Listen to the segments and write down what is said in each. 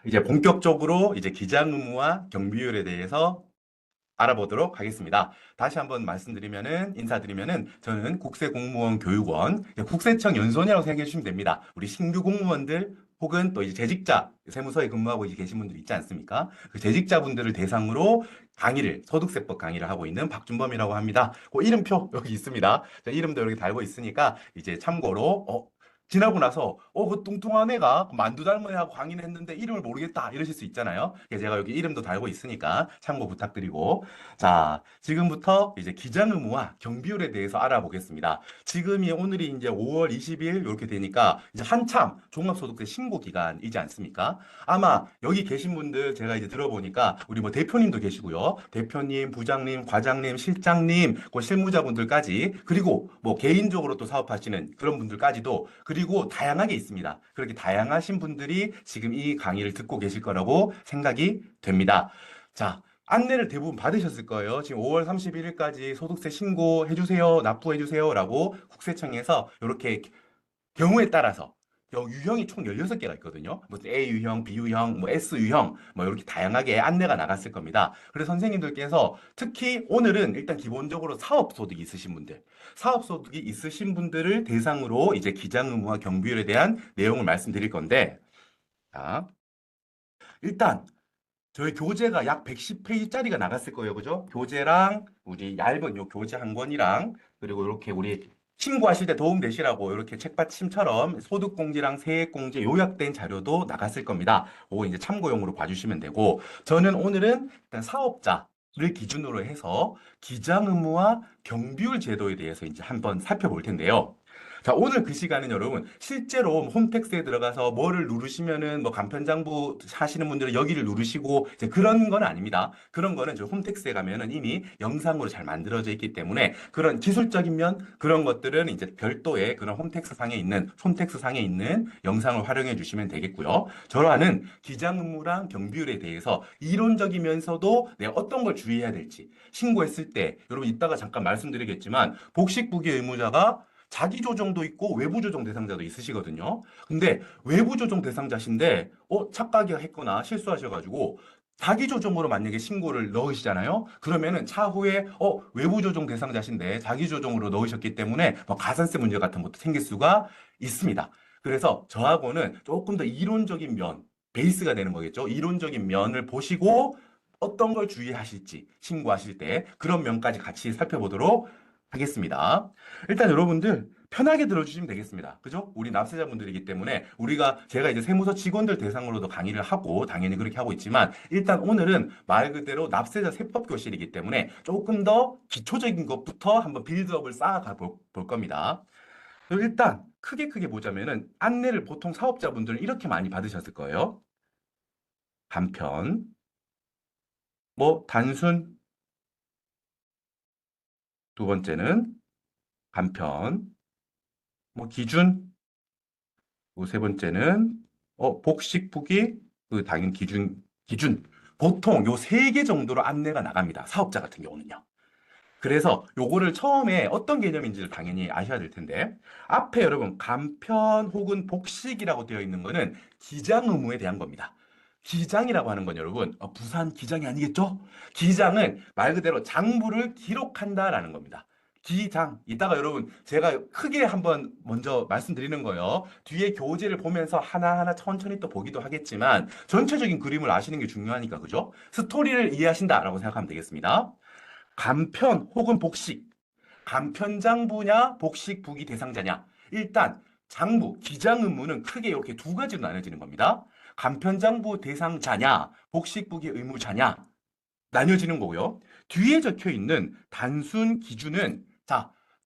이제 본격적으로 이제 기장 의무와 경비율에 대해서 알아보도록 하겠습니다. 다시 한번 말씀드리면은 인사드리면은 저는 국세공무원 교육원 국세청 연수원이라고 생각해 주시면 됩니다. 우리 신규 공무원들 혹은 또 이제 재직자 세무서에 근무하고 이제 계신 분들 있지 않습니까? 그 재직자분들을 대상으로 강의를 소득세법 강의를 하고 있는 박준범이라고 합니다. 그 이름표 여기 있습니다. 자, 이름도 이렇게 달고 있으니까 이제 참고로 지나고 나서 그 뚱뚱한 애가 만두 닮은 애하고 강의를 했는데 이름을 모르겠다 이러실 수 있잖아요. 그래서 제가 여기 이름도 달고 있으니까 참고 부탁드리고 자, 지금부터 이제 기장 의무와 경비율에 대해서 알아보겠습니다. 지금이 오늘이 이제 5월 20일 이렇게 되니까 이제 한참 종합소득세 신고 기간이지 않습니까? 아마 여기 계신 분들 제가 이제 들어보니까 우리 뭐 대표님도 계시고요. 대표님, 부장님, 과장님, 실장님, 그 실무자분들까지 그리고 뭐 개인적으로 또 사업하시는 그런 분들까지도 그리고 다양하게 있습니다. 그렇게 다양하신 분들이 지금 이 강의를 듣고 계실 거라고 생각이 됩니다. 자, 안내를 대부분 받으셨을 거예요. 지금 5월 31일까지 소득세 신고해주세요, 납부해주세요라고 국세청에서 이렇게 경우에 따라서 유형이 총 16개가 있거든요. 무슨 A유형, B유형, 뭐 S유형, 뭐 이렇게 다양하게 안내가 나갔을 겁니다. 그래서 선생님들께서 특히 오늘은 일단 기본적으로 사업소득이 있으신 분들, 사업소득이 있으신 분들을 대상으로 이제 기장의무와 경비율에 대한 내용을 말씀드릴 건데, 자, 일단 저희 교재가 약 110페이지짜리가 나갔을 거예요. 그죠? 교재랑 우리 얇은 요 교재 한 권이랑 그리고 이렇게 우리 신고하실 때 도움 되시라고 이렇게 책받침처럼 소득공지랑 세액공지 요약된 자료도 나갔을 겁니다. 그거 이제 참고용으로 봐주시면 되고 저는 오늘은 일단 사업자를 기준으로 해서 기장의무와 경비율 제도에 대해서 이제 한번 살펴볼 텐데요. 자, 오늘 그 시간은 여러분, 실제로 홈택스에 들어가서 뭐를 누르시면은 뭐 간편장부 하시는 분들은 여기를 누르시고 이제 그런 건 아닙니다. 그런 거는 저 홈택스에 가면은 이미 영상으로 잘 만들어져 있기 때문에 그런 기술적인 면, 그런 것들은 이제 별도의 그런 홈택스 상에 있는 영상을 활용해 주시면 되겠고요. 저와는 기장 의무랑 경비율에 대해서 이론적이면서도 내가 어떤 걸 주의해야 될지 신고했을 때, 여러분 이따가 잠깐 말씀드리겠지만, 복식부기 의무자가 자기 조정도 있고 외부 조정 대상자도 있으시거든요. 근데 외부 조정 대상자신데 착각이 했거나 실수하셔가지고 자기 조정으로 만약에 신고를 넣으시잖아요. 그러면은 차후에 외부 조정 대상자신데 자기 조정으로 넣으셨기 때문에 뭐 가산세 문제 같은 것도 생길 수가 있습니다. 그래서 저하고는 조금 더 이론적인 면, 베이스가 되는 거겠죠. 이론적인 면을 보시고 어떤 걸 주의하실지 신고하실 때 그런 면까지 같이 살펴보도록 하겠습니다. 일단 여러분들 편하게 들어주시면 되겠습니다. 그죠? 우리 납세자분들이기 때문에 제가 이제 세무서 직원들 대상으로도 강의를 하고 당연히 그렇게 하고 있지만 일단 오늘은 말 그대로 납세자 세법 교실이기 때문에 조금 더 기초적인 것부터 한번 빌드업을 쌓아가 볼 겁니다. 그럼 일단 크게 보자면은 안내를 보통 사업자분들은 이렇게 많이 받으셨을 거예요. 간편, 뭐 단순, 두 번째는 간편, 뭐 기준, 뭐 세 번째는 복식부기 당연 기준 보통 요 세 개 정도로 안내가 나갑니다. 사업자 같은 경우는요. 그래서 요거를 처음에 어떤 개념인지를 당연히 아셔야 될 텐데 앞에 여러분 간편 혹은 복식이라고 되어 있는 거는 기장 의무에 대한 겁니다. 기장이라고 하는 건 여러분 부산 기장이 아니겠죠? 기장은 말 그대로 장부를 기록한다라는 겁니다. 기장. 이따가 여러분 제가 크게 한번 먼저 말씀드리는 거예요. 뒤에 교재를 보면서 하나하나 천천히 또 보기도 하겠지만 전체적인 그림을 아시는 게 중요하니까 그죠? 스토리를 이해하신다라고 생각하면 되겠습니다. 간편 혹은 복식. 간편장부냐, 복식부기 대상자냐. 일단 장부, 기장 의무는 크게 이렇게 두 가지로 나눠지는 겁니다. 간편장부 대상자냐, 복식부기 의무자냐 나뉘어지는 거고요. 뒤에 적혀 있는 단순 기준은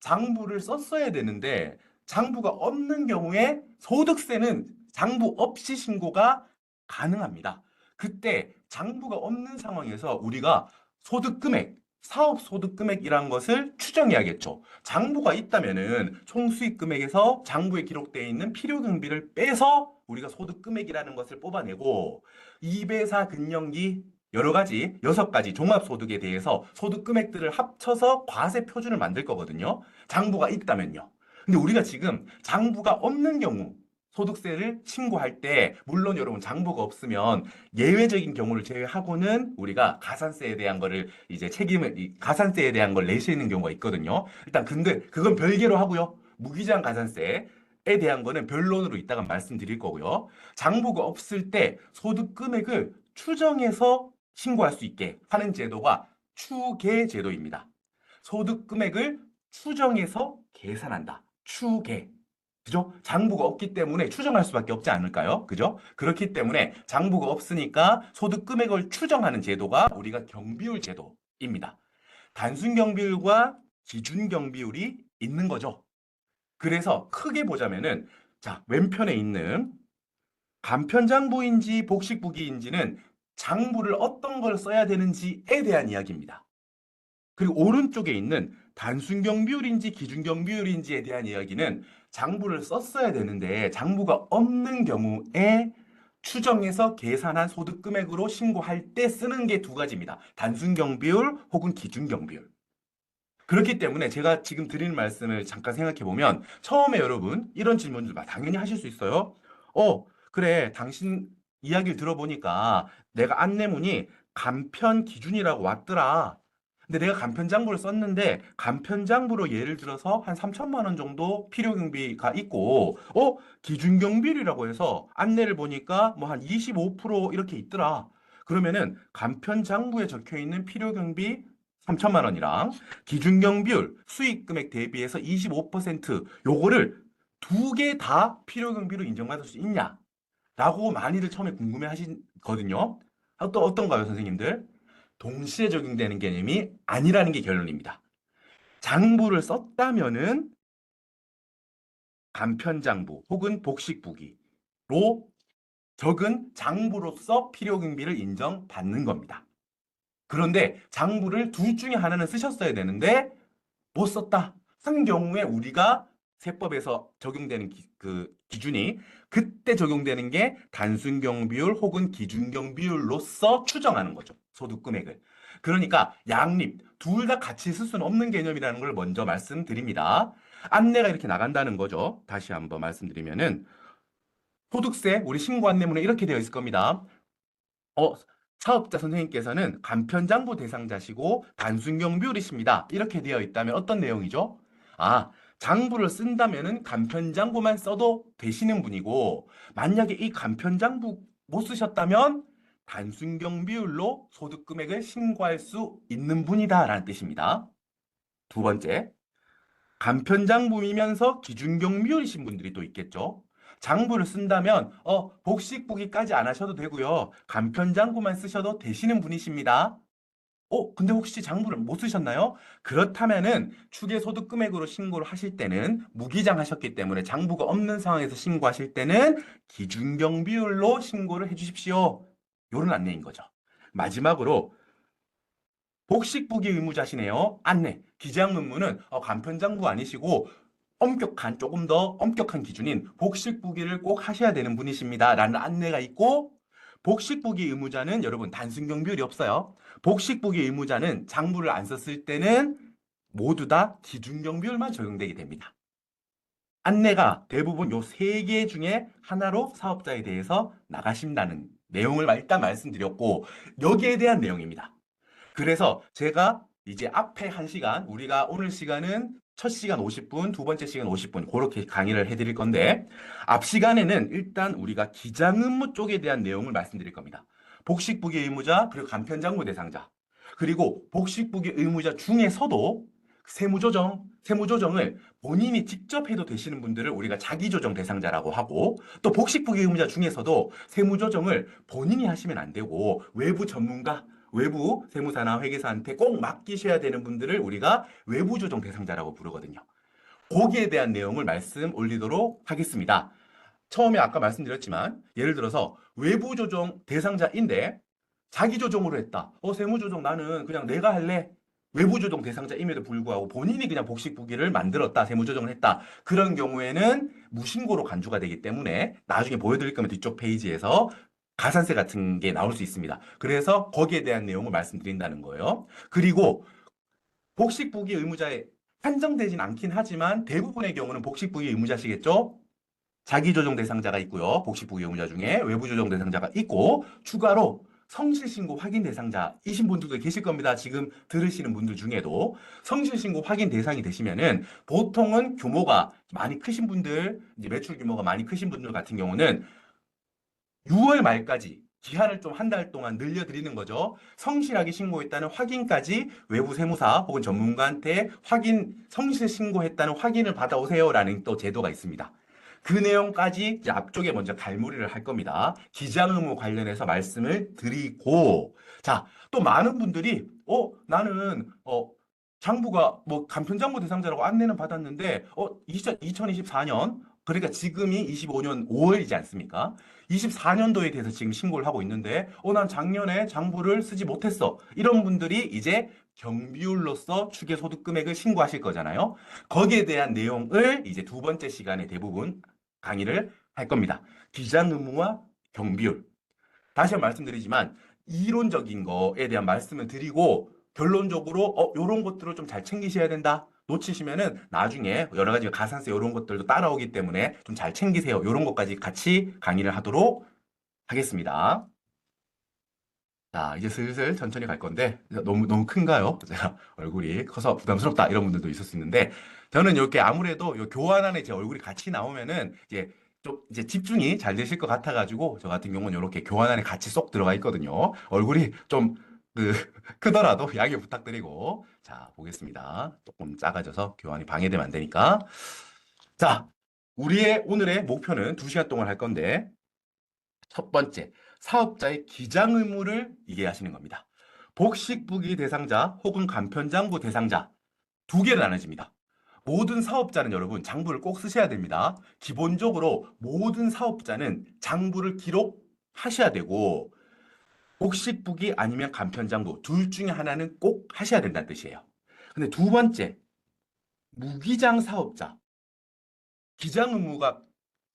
장부를 썼어야 되는데 장부가 없는 경우에 소득세는 장부 없이 신고가 가능합니다. 그때 장부가 없는 상황에서 우리가 소득 금액, 사업 소득 금액이라는 것을 추정해야겠죠. 장부가 있다면은 총수익 금액에서 장부에 기록되어 있는 필요 경비를 빼서 우리가 소득 금액이라는 것을 뽑아내고 2배사 근영기 여러 가지, 6가지 종합소득에 대해서 소득 금액들을 합쳐서 과세 표준을 만들 거거든요. 장부가 있다면요. 근데 우리가 지금 장부가 없는 경우, 소득세를 신고할 때, 물론 여러분 장부가 없으면 예외적인 경우를 제외하고는 우리가 가산세에 대한 거를 이제 가산세에 대한 걸 내시는 경우가 있거든요. 일단 근데 그건 별개로 하고요. 무기장 가산세에 대한 거는 변론으로 이따가 말씀드릴 거고요. 장부가 없을 때 소득 금액을 추정해서 신고할 수 있게 하는 제도가 추계 제도입니다. 소득 금액을 추정해서 계산한다. 추계. 그죠? 장부가 없기 때문에 추정할 수밖에 없지 않을까요? 그죠? 그렇기 때문에 장부가 없으니까 소득 금액을 추정하는 제도가 우리가 경비율 제도입니다. 단순 경비율과 기준 경비율이 있는 거죠. 그래서 크게 보자면은 자, 왼편에 있는 간편장부인지 복식부기인지는 장부를 어떤 걸 써야 되는지에 대한 이야기입니다. 그리고 오른쪽에 있는 단순경비율인지 기준경비율인지에 대한 이야기는 장부를 썼어야 되는데 장부가 없는 경우에 추정해서 계산한 소득 금액으로 신고할 때 쓰는 게 두 가지입니다. 단순경비율 혹은 기준경비율. 그렇기 때문에 제가 지금 드리는 말씀을 잠깐 생각해 보면 처음에 여러분 이런 질문들 당연히 하실 수 있어요. 그래. 당신 이야기를 들어보니까 내가 안내문이 간편 기준이라고 왔더라. 근데 내가 간편장부를 썼는데 간편장부로 예를 들어서 한 3천만 원 정도 필요경비가 있고 기준경비율이라고 해서 안내를 보니까 뭐 한 25% 이렇게 있더라. 그러면은 간편장부에 적혀 있는 필요경비 3천만 원이랑 기준경비율 수익금액 대비해서 25% 요거를 두 개 다 필요경비로 인정받을 수 있냐? 라고 많이들 처음에 궁금해 하시거든요. 또 어떤가요, 선생님들? 동시에 적용되는 개념이 아니라는 게 결론입니다. 장부를 썼다면은 간편장부 혹은 복식부기로 적은 장부로서 필요경비를 인정받는 겁니다. 그런데 장부를 둘 중에 하나는 쓰셨어야 되는데 못 썼다 한 경우에 우리가 세법에서 적용되는 그 기준이 그때 적용되는 게 단순경비율 혹은 기준경비율로서 추정하는 거죠. 소득 금액을. 그러니까 양립 둘 다 같이 쓸 수는 없는 개념이라는 걸 먼저 말씀드립니다. 안내가 이렇게 나간다는 거죠. 다시 한번 말씀드리면은 소득세 우리 신고 안내문에 이렇게 되어 있을 겁니다. 어, 사업자 선생님께서는 간편장부 대상자시고 단순경비율이십니다. 이렇게 되어 있다면 어떤 내용이죠? 아, 장부를 쓴다면은 간편장부만 써도 되시는 분이고, 만약에 이 간편장부 못 쓰셨다면 단순경비율로 소득금액을 신고할 수 있는 분이다라는 뜻입니다. 두 번째, 간편장부이면서 기준경비율이신 분들이 또 있겠죠. 장부를 쓴다면 복식부기까지 안 하셔도 되고요. 간편장부만 쓰셔도 되시는 분이십니다. 근데 혹시 장부를 못 쓰셨나요? 그렇다면은 추계소득금액으로 신고를 하실 때는 무기장 하셨기 때문에 장부가 없는 상황에서 신고하실 때는 기준경비율로 신고를 해주십시오. 요런 안내인 거죠. 마지막으로 복식부기 의무자시네요. 안내. 기재학 의무는 간편장부 아니시고 조금 더 엄격한 기준인 복식부기를 꼭 하셔야 되는 분이십니다. 라는 안내가 있고 복식부기 의무자는 여러분 단순경비율이 없어요. 복식부기 의무자는 장부를 안 썼을 때는 모두 다 기준경비율만 적용되게 됩니다. 안내가 대부분 요 세 개 중에 하나로 사업자에 대해서 나가신다는 내용을 일단 말씀드렸고 여기에 대한 내용입니다. 그래서 제가 이제 앞에 한 시간, 우리가 오늘 시간은 첫 시간 50분, 두 번째 시간 50분, 그렇게 강의를 해드릴 건데, 앞 시간에는 일단 우리가 기장의무 쪽에 대한 내용을 말씀드릴 겁니다. 복식부기 의무자, 그리고 간편장부 대상자, 그리고 복식부기 의무자 중에서도 세무조정을 본인이 직접 해도 되시는 분들을 우리가 자기조정 대상자라고 하고, 또 복식부기 의무자 중에서도 세무조정을 본인이 하시면 안 되고, 외부 전문가, 외부 세무사나 회계사한테 꼭 맡기셔야 되는 분들을 우리가 외부 조정 대상자라고 부르거든요. 거기에 대한 내용을 말씀 올리도록 하겠습니다. 처음에 아까 말씀드렸지만 예를 들어서 외부 조정 대상자인데 자기 조정으로 했다. 세무 조정 나는 그냥 내가 할래. 외부 조정 대상자임에도 불구하고 본인이 그냥 복식부기를 만들었다. 세무 조정을 했다. 그런 경우에는 무신고로 간주가 되기 때문에 나중에 보여드릴 거면 뒤쪽 페이지에서 가산세 같은 게 나올 수 있습니다. 그래서 거기에 대한 내용을 말씀드린다는 거예요. 그리고 복식부기 의무자에 한정되진 않긴 하지만 대부분의 경우는 복식부기 의무자시겠죠? 자기 조정 대상자가 있고요. 복식부기 의무자 중에 외부 조정 대상자가 있고 추가로 성실신고 확인 대상자이신 분들도 계실 겁니다. 지금 들으시는 분들 중에도 성실신고 확인 대상이 되시면은 보통은 규모가 많이 크신 분들, 이제 매출 규모가 많이 크신 분들 같은 경우는 6월 말까지 기한을 좀 한 달 동안 늘려드리는 거죠. 성실하게 신고했다는 확인까지 외부 세무사 혹은 전문가한테 성실 신고했다는 확인을 받아오세요라는 또 제도가 있습니다. 그 내용까지 이제 앞쪽에 먼저 갈무리를 할 겁니다. 기장 의무 관련해서 말씀을 드리고, 자, 또 많은 분들이, 나는, 장부가 뭐 간편장부 대상자라고 안내는 받았는데, 2024년, 그러니까 지금이 25년 5월이지 않습니까? 24년도에 대해서 지금 신고를 하고 있는데, 난 작년에 장부를 쓰지 못했어. 이런 분들이 이제 경비율로서 추계소득 금액을 신고하실 거잖아요. 거기에 대한 내용을 이제 두 번째 시간에 대부분 강의를 할 겁니다. 기장 의무와 경비율. 다시 한번 말씀드리지만, 이론적인 거에 대한 말씀을 드리고, 결론적으로, 요런 것들을 좀 잘 챙기셔야 된다. 놓치시면은 나중에 여러 가지 가산세 이런 것들도 따라오기 때문에 좀 잘 챙기세요. 이런 것까지 같이 강의를 하도록 하겠습니다. 자, 이제 슬슬 천천히 갈 건데 너무 큰가요? 제가 얼굴이 커서 부담스럽다 이런 분들도 있을 수 있는데 저는 이렇게 아무래도 요 교환 안에 제 얼굴이 같이 나오면은 이제 좀 이제 집중이 잘 되실 것 같아가지고 저 같은 경우는 이렇게 교환 안에 같이 쏙 들어가 있거든요. 얼굴이 좀 그, 크더라도 양해 부탁드리고 자, 보겠습니다. 조금 작아져서 교환이 방해되면 안 되니까. 자, 우리의 오늘의 목표는 2시간 동안 할 건데 첫 번째, 사업자의 기장 의무를 이해하시는 겁니다. 복식부기 대상자 혹은 간편장부 대상자 두 개로 나눠집니다. 모든 사업자는 여러분 장부를 꼭 쓰셔야 됩니다. 기본적으로 모든 사업자는 장부를 기록하셔야 되고 복식부기 아니면 간편장부 둘 중에 하나는 꼭 하셔야 된다는 뜻이에요. 근데 두 번째, 무기장 사업자. 기장 의무가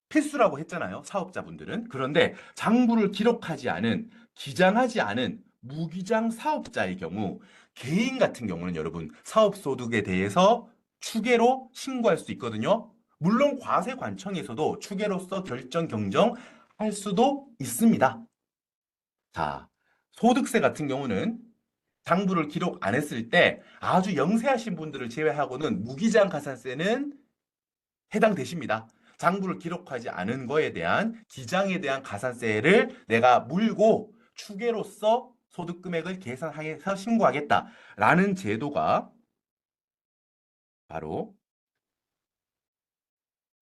필수라고 했잖아요. 사업자분들은. 그런데 장부를 기록하지 않은, 기장하지 않은 무기장 사업자의 경우, 개인 같은 경우는 여러분, 사업소득에 대해서 추계로 신고할 수 있거든요. 물론 과세관청에서도 추계로서 결정 경정할 수도 있습니다. 자, 소득세 같은 경우는 장부를 기록 안 했을 때 아주 영세하신 분들을 제외하고는 무기장 가산세는 해당되십니다. 장부를 기록하지 않은 거에 대한 기장에 대한 가산세를 내가 물고 추계로서 소득 금액을 계산해서 신고하겠다라는 제도가 바로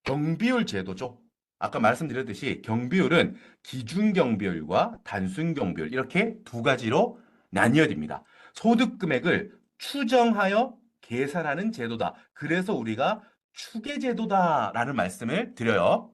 경비율 제도죠. 아까 말씀드렸듯이 경비율은 기준경비율과 단순경비율 이렇게 두 가지로 나뉘어집니다. 소득 금액을 추정하여 계산하는 제도다. 그래서 우리가 추계제도다라는 말씀을 드려요.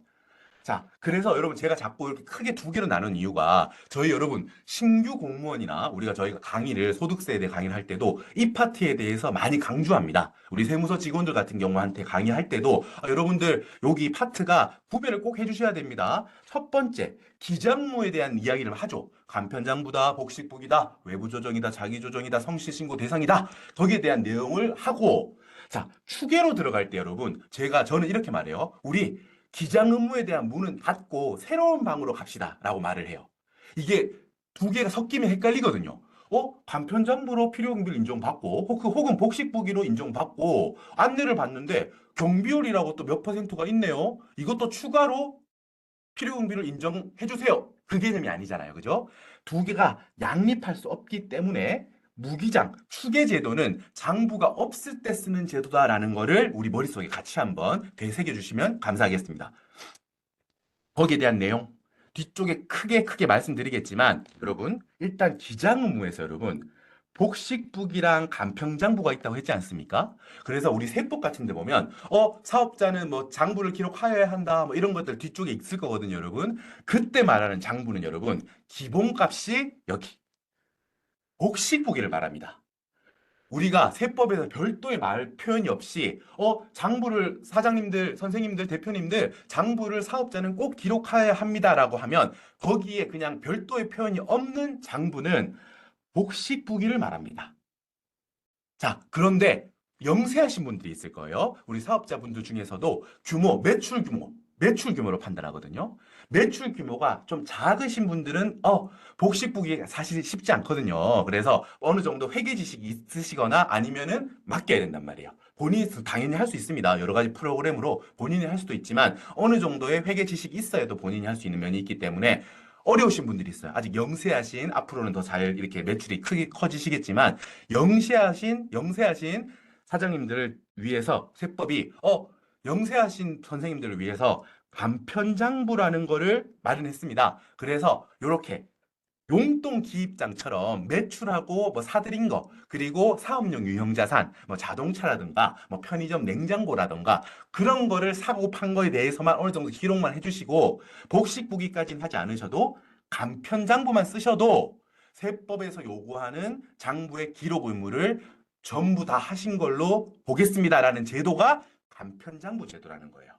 자, 그래서 여러분 제가 자꾸 이렇게 크게 두 개로 나눈 이유가 저희 여러분 신규 공무원이나 저희가 강의를 소득세에 대해 강의를 할 때도 이 파트에 대해서 많이 강조합니다. 우리 세무서 직원들 같은 경우한테 강의할 때도 여러분들 여기 파트가 구별을 꼭 해주셔야 됩니다. 첫 번째, 기장무에 대한 이야기를 하죠. 간편장부다, 복식부기다, 외부조정이다, 자기조정이다, 성실신고 대상이다. 거기에 대한 내용을 하고 자, 추계로 들어갈 때 여러분 저는 이렇게 말해요. 우리 기장 의무에 대한 문은 닫고 새로운 방으로 갑시다. 라고 말을 해요. 이게 두 개가 섞이면 헷갈리거든요. 간편장부로 필요경비를 인정받고, 혹은 복식부기로 인정받고, 안내를 받는데, 경비율이라고 또 몇 퍼센트가 있네요. 이것도 추가로 필요경비를 인정해주세요. 그 개념이 아니잖아요. 그죠? 두 개가 양립할 수 없기 때문에, 무기장, 추계제도는 장부가 없을 때 쓰는 제도다라는 거를 우리 머릿속에 같이 한번 되새겨 주시면 감사하겠습니다. 거기에 대한 내용 뒤쪽에 크게 말씀드리겠지만 여러분 일단 기장 의무에서 여러분 복식부기랑 간편장부가 있다고 했지 않습니까? 그래서 우리 세법 같은 데 보면 사업자는 뭐 장부를 기록하여야 한다 뭐 이런 것들 뒤쪽에 있을 거거든요, 여러분. 그때 말하는 장부는 여러분 기본값이 여기 복식부기를 말합니다. 우리가 세법에서 별도의 말 표현이 없이 장부를 사장님들, 선생님들, 대표님들 장부를 사업자는 꼭 기록해야 합니다라고 하면 거기에 그냥 별도의 표현이 없는 장부는 복식부기를 말합니다. 자, 그런데 영세하신 분들이 있을 거예요. 우리 사업자분들 중에서도 매출 규모 매출 규모로 판단하거든요. 매출 규모가 좀 작으신 분들은 복식 보기 사실 쉽지 않거든요. 그래서 어느 정도 회계 지식이 있으시거나 아니면은 맡겨야 된단 말이에요. 본인이 당연히 할 수 있습니다. 여러 가지 프로그램으로 본인이 할 수도 있지만 어느 정도의 회계 지식이 있어야도 본인이 할 수 있는 면이 있기 때문에 어려우신 분들이 있어요. 아직 영세하신 앞으로는 더 잘 이렇게 매출이 크게 커지시겠지만 영세하신 사장님들을 위해서 세법이 영세하신 선생님들을 위해서 간편장부라는 거를 마련했습니다. 그래서 이렇게 용돈 기입장처럼 매출하고 뭐 사들인 거, 그리고 사업용 유형자산, 뭐 자동차라든가, 뭐 편의점 냉장고라든가, 그런 거를 사고 판 거에 대해서만 어느 정도 기록만 해주시고, 복식부기까지는 하지 않으셔도 간편장부만 쓰셔도 세법에서 요구하는 장부의 기록 의무를 전부 다 하신 걸로 보겠습니다라는 제도가 간편장부 제도라는 거예요.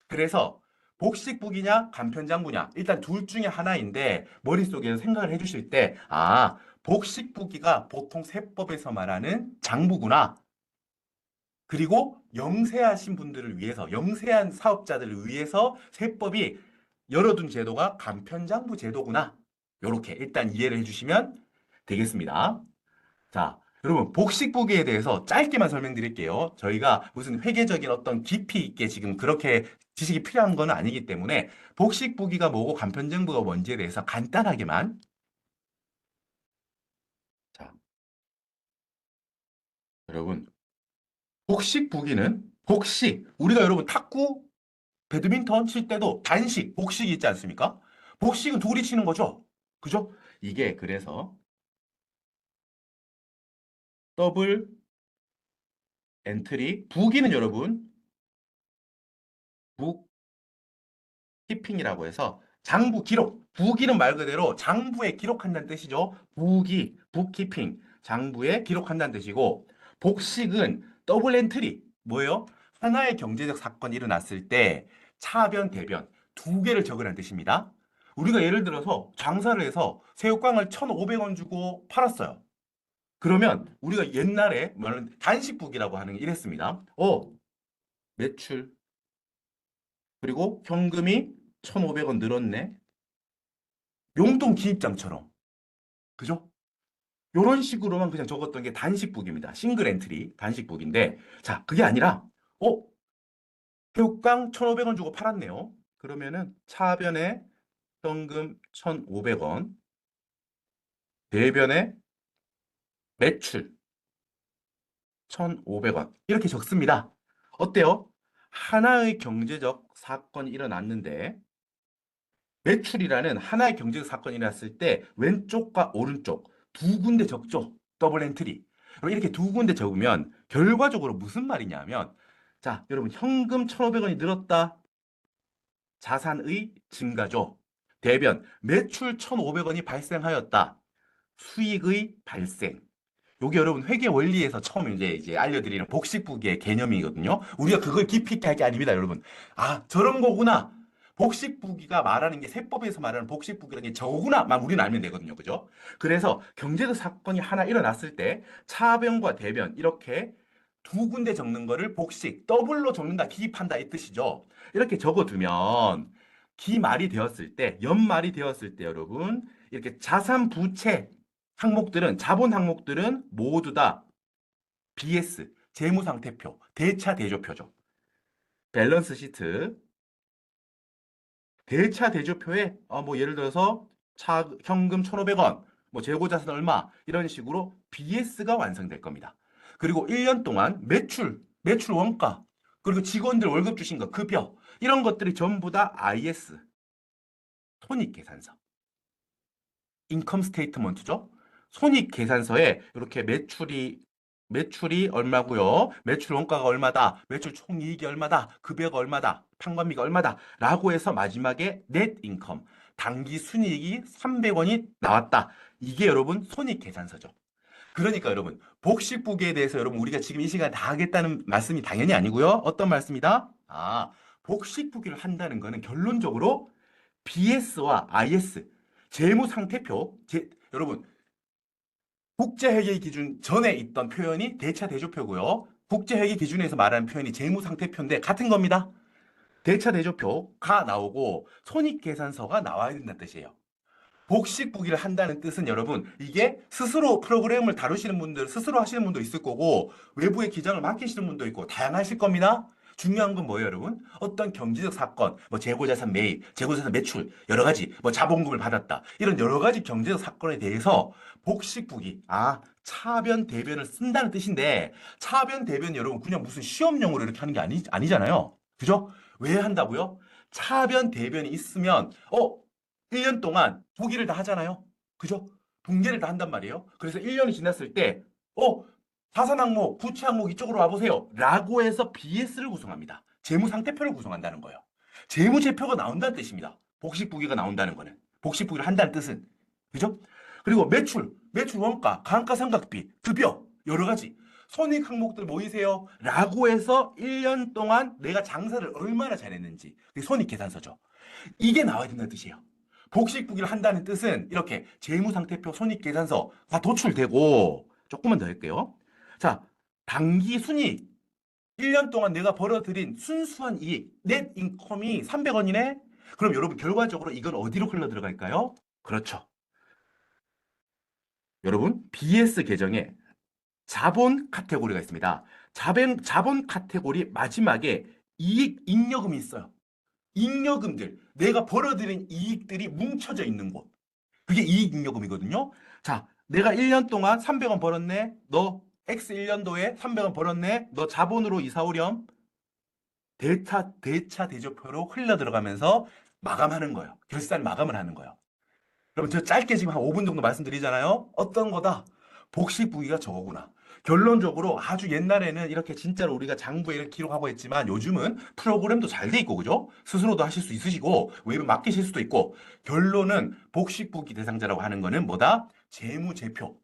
그래서 복식북이냐 간편장부냐 일단 둘 중에 하나인데 머릿속에서 생각을 해주실 때 복식북이가 보통 세법에서 말하는 장부구나. 그리고 영세하신 분들을 위해서 영세한 사업자들을 위해서 세법이 열어둔 제도가 간편장부 제도구나. 요렇게 일단 이해를 해주시면 되겠습니다. 자, 여러분, 복식부기에 대해서 짧게만 설명드릴게요. 저희가 무슨 회계적인 어떤 깊이 있게 지금 그렇게 지식이 필요한 건 아니기 때문에 복식부기가 뭐고 간편정부가 뭔지에 대해서 간단하게만. 자, 여러분, 우리가 여러분 탁구, 배드민턴 칠 때도 단식, 복식이 있지 않습니까? 복식은 둘이 치는 거죠. 그죠? 이게 그래서 더블 엔트리, 부기는 여러분, 북 키핑이라고 해서 장부 기록, 부기는 말 그대로 장부에 기록한다는 뜻이죠. 북키핑, 장부에 기록한다는 뜻이고, 복식은 더블 엔트리, 뭐예요? 하나의 경제적 사건이 일어났을 때 차변, 대변 두 개를 적으라는 뜻입니다. 우리가 예를 들어서 장사를 해서 새우깡을 1,500원 주고 팔았어요. 그러면 우리가 옛날에 말하는 단식북이라고 하는 게 이랬습니다. 매출, 그리고 현금이 1,500원 늘었네. 용돈 기입장처럼. 그죠? 요런 식으로만 그냥 적었던 게 단식북입니다. 싱글 엔트리 단식북인데, 자, 그게 아니라, 어, 새우깡 1,500원 주고 팔았네요. 그러면은 차변에 현금 1,500원, 대변에 매출 1,500원. 이렇게 적습니다. 어때요? 하나의 경제적 사건이 일어났는데, 매출이라는 하나의 경제적 사건이 일어났을 때 왼쪽과 오른쪽 두 군데 적죠. 더블 엔트리. 이렇게 두 군데 적으면 결과적으로 무슨 말이냐면 자, 여러분 현금 1,500원이 늘었다. 자산의 증가죠. 대변 매출 1,500원이 발생하였다. 수익의 발생. 요게 여러분 회계 원리에서 처음 이제 알려드리는 복식부기의 개념이거든요. 우리가 그걸 깊이 있게 할 게 아닙니다, 여러분. 저런 거구나. 복식부기가 말하는 게 세법에서 말하는 복식부기라는 게 저거구나만 우리는 알면 되거든요. 그죠? 그래서 경제적 사건이 하나 일어났을 때 차변과 대변 이렇게 두 군데 적는 거를 복식, 더블로 적는다, 기입한다 이 뜻이죠. 이렇게 적어두면 기말이 되었을 때, 연말이 되었을 때 여러분 이렇게 자산 부채 항목들은 자본 항목들은 모두 다 BS 재무상태표 대차 대조표죠. 밸런스 시트 대차 대조표에 뭐 예를 들어서 현금 1,500원, 뭐 재고자산 얼마 이런 식으로 BS가 완성될 겁니다. 그리고 1년 동안 매출 원가, 그리고 직원들 월급 주신 거 급여 이런 것들이 전부 다 IS 손익계산서. 인컴 스테이트먼트죠. 손익계산서에 이렇게 매출이 얼마고요. 매출 원가가 얼마다. 매출 총이익이 얼마다. 급여가 얼마다. 판관비가 얼마다. 라고 해서 마지막에 넷 인컴, 당기 순이익이 300원이 나왔다. 이게 여러분 손익계산서죠. 그러니까 여러분 복식부기에 대해서 여러분 우리가 지금 이 시간에 다 하겠다는 말씀이 당연히 아니고요. 어떤 말씀이다? 복식부기를 한다는 거는 결론적으로 BS와 IS 재무상태표 여러분 국제회계 기준 전에 있던 표현이 대차 대조표고요. 국제회계 기준에서 말하는 표현이 재무상태표인데 같은 겁니다. 대차 대조표가 나오고 손익계산서가 나와야 된다는 뜻이에요. 복식부기를 한다는 뜻은 여러분 이게 스스로 프로그램을 다루시는 분들 스스로 하시는 분도 있을 거고 외부의 기장을 맡기시는 분도 있고 다양하실 겁니다. 중요한 건 뭐예요, 여러분? 어떤 경제적 사건, 뭐 재고자산 매입, 재고자산 매출, 여러 가지, 뭐 자본금을 받았다. 이런 여러 가지 경제적 사건에 대해서 복식부기, 차변, 대변을 쓴다는 뜻인데 차변, 대변 여러분 그냥 무슨 시험용으로 이렇게 하는 게 아니잖아요. 그죠? 왜 한다고요? 차변, 대변이 있으면 1년 동안 보기를 다 하잖아요. 그죠? 분개를 다 한단 말이에요. 그래서 1년이 지났을 때, 자산 항목, 부채 항목 이쪽으로 와보세요. 라고 해서 BS를 구성합니다. 재무상태표를 구성한다는 거예요. 재무제표가 나온다는 뜻입니다. 복식부기가 나온다는 거는. 복식부기를 한다는 뜻은. 그죠? 그리고 매출 원가, 감가상각비, 급여, 여러 가지. 손익 항목들 모이세요. 라고 해서 1년 동안 내가 장사를 얼마나 잘했는지. 그게 손익계산서죠. 이게 나와야 된다는 뜻이에요. 복식부기를 한다는 뜻은 이렇게 재무상태표 손익계산서가 도출되고 조금만 더 할게요. 자, 당기 순이익. 1년 동안 내가 벌어들인 순수한 이익, 넷 인컴이 300원이네? 그럼 여러분 결과적으로 이건 어디로 흘러 들어갈까요? 그렇죠. 여러분 BS 계정에 자본 카테고리가 있습니다. 자본 카테고리 마지막에 이익 잉여금이 있어요. 잉여금들, 내가 벌어들인 이익들이 뭉쳐져 있는 곳. 그게 이익잉여금이거든요. 자, 내가 1년 동안 300원 벌었네. 너 X 1년도에 300원 벌었네. 너 자본으로 이사 오렴. 대차 대조표로 흘러 들어가면서 마감하는 거예요. 결산 마감을 하는 거예요. 그럼 저 짧게 지금 한 5분 정도 말씀드리잖아요. 어떤 거다? 복식부기가 저거구나. 결론적으로 아주 옛날에는 이렇게 진짜로 우리가 장부에 이렇게 기록하고 했지만 요즘은 프로그램도 잘 돼 있고 그죠? 스스로도 하실 수 있으시고 외부 맡기실 수도 있고 결론은 복식부기 대상자라고 하는 거는 뭐다? 재무제표.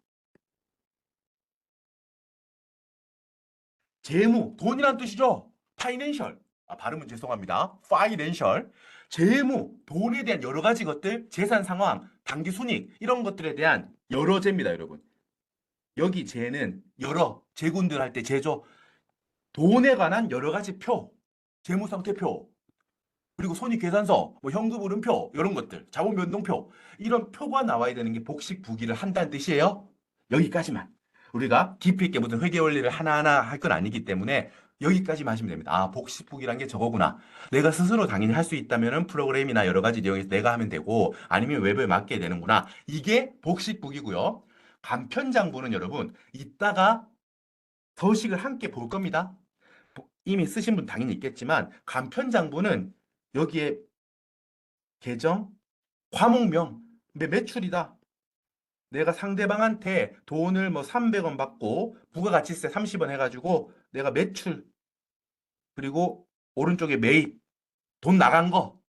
재무, 돈이란 뜻이죠. 파이낸셜. 발음은 죄송합니다. 파이낸셜. 재무, 돈에 대한 여러 가지 것들, 재산 상황, 당기 순이익 이런 것들에 대한 여러 재입니다, 여러분. 여기 재는 여러 재군들 할 때 재죠. 돈에 관한 여러 가지 표, 재무상태표, 그리고 손익계산서, 뭐 현금흐름표 이런 것들, 자본변동표 이런 표가 나와야 되는 게 복식부기를 한다는 뜻이에요. 여기까지만. 우리가 깊이 있게 무슨 회계 원리를 하나하나 할 건 아니기 때문에 여기까지만 하시면 됩니다. 복식부기란 게 저거구나. 내가 스스로 당연히 할 수 있다면은 프로그램이나 여러 가지 내용에서 내가 하면 되고 아니면 외부에 맡게 되는구나. 이게 복식부기고요. 간편장부는 여러분 이따가 서식을 함께 볼 겁니다. 이미 쓰신 분 당연히 있겠지만 간편장부는 여기에 계정, 과목명, 매출이다. 내가 상대방한테 돈을 뭐 300원 받고 부가가치세 30원 해가지고 내가 매출 그리고 오른쪽에 매입 돈 나간 거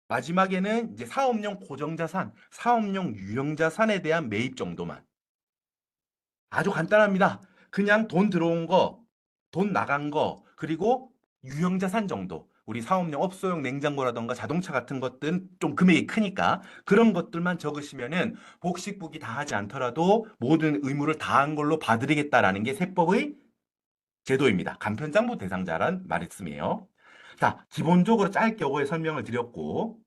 마지막에는 이제 사업용 고정자산, 사업용 유형자산에 대한 매입 정도만 아주 간단합니다. 그냥 돈 들어온 거, 돈 나간 거, 그리고 유형자산 정도. 우리 사업용 업소용 냉장고라던가 자동차 같은 것들은 좀 금액이 크니까 그런 것들만 적으시면은 복식부기 다 하지 않더라도 모든 의무를 다한 걸로 봐드리겠다라는 게 세법의 제도입니다. 간편장부 대상자란 말씀이에요. 자, 기본적으로 짧게 오해 설명을 드렸고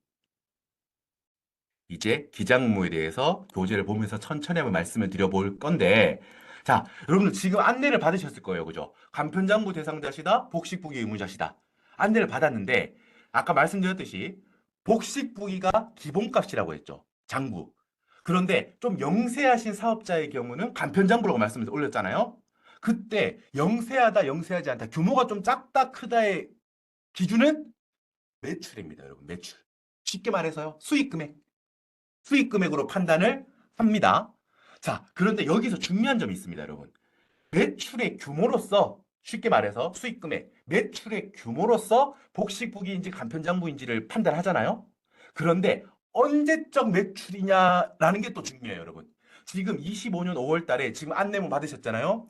이제 기장무에 대해서 교재를 보면서 천천히 한번 말씀을 드려볼 건데 자, 여러분들 지금 안내를 받으셨을 거예요. 그죠? 간편장부 대상자시다, 복식부기 의무자시다. 안내를 받았는데 아까 말씀드렸듯이 복식부기가 기본값이라고 했죠. 장부. 그런데 좀 영세하신 사업자의 경우는 간편장부라고 말씀을 올렸잖아요. 그때 영세하다, 영세하지 않다, 규모가 좀 작다, 크다의 기준은 매출입니다, 여러분. 매출. 쉽게 말해서요. 수익금액. 수익금액으로 판단을 합니다. 자, 그런데 여기서 중요한 점이 있습니다, 여러분. 매출의 규모로서 쉽게 말해서 수익금액, 매출의 규모로서 복식부기인지 간편장부인지를 판단하잖아요. 그런데 언제적 매출이냐라는 게 또 중요해요, 여러분. 지금 25년 5월 달에 지금 안내문 받으셨잖아요.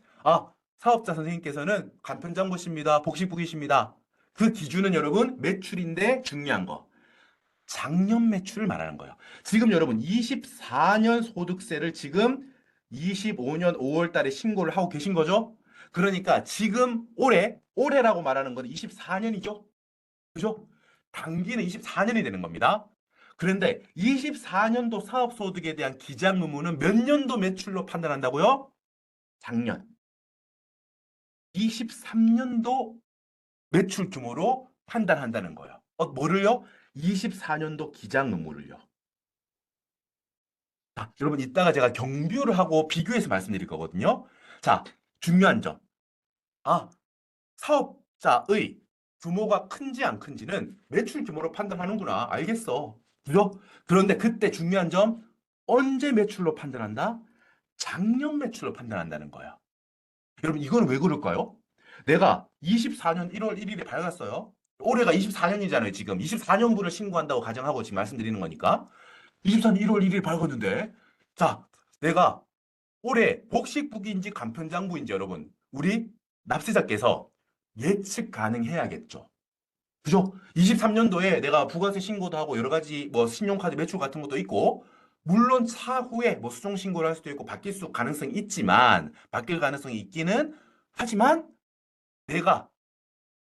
사업자 선생님께서는 간편장부십니다. 복식부기십니다. 그 기준은 여러분 매출인데 중요한 거. 작년 매출을 말하는 거예요. 지금 여러분 24년 소득세를 지금 25년 5월 달에 신고를 하고 계신 거죠? 그러니까 지금 올해라고 말하는 건 24년이죠? 그죠? 당기는 24년이 되는 겁니다. 그런데 24년도 사업소득에 대한 기장 의무는 몇 년도 매출로 판단한다고요? 작년. 23년도 매출 규모로 판단한다는 거예요. 뭐를요? 24년도 기장 의무를요. 자, 여러분 이따가 제가 경비율을 하고 비교해서 말씀드릴 거거든요. 자, 중요한 점. 아, 사업자의 규모가 큰지 안 큰지는 매출 규모로 판단하는구나. 알겠어. 그죠? 그런데 그때 중요한 점, 언제 매출로 판단한다? 작년 매출로 판단한다는 거예요. 여러분, 이거는 왜 그럴까요? 내가 24년 1월 1일에 밝았어요. 올해가 24년이잖아요, 지금. 24년분을 신고한다고 가정하고 지금 말씀드리는 거니까. 24년 1월 1일 밝았는데. 자, 내가 올해 복식부기인지 간편장부인지 여러분, 우리 납세자께서 예측 가능해야겠죠. 그죠? 23년도에 내가 부가세 신고도 하고 여러 가지 뭐 신용카드 매출 같은 것도 있고, 물론 차후에 뭐 수정 신고를 할 수도 있고 바뀔 수 가능성이 있지만, 바뀔 가능성이 있기는 하지만 내가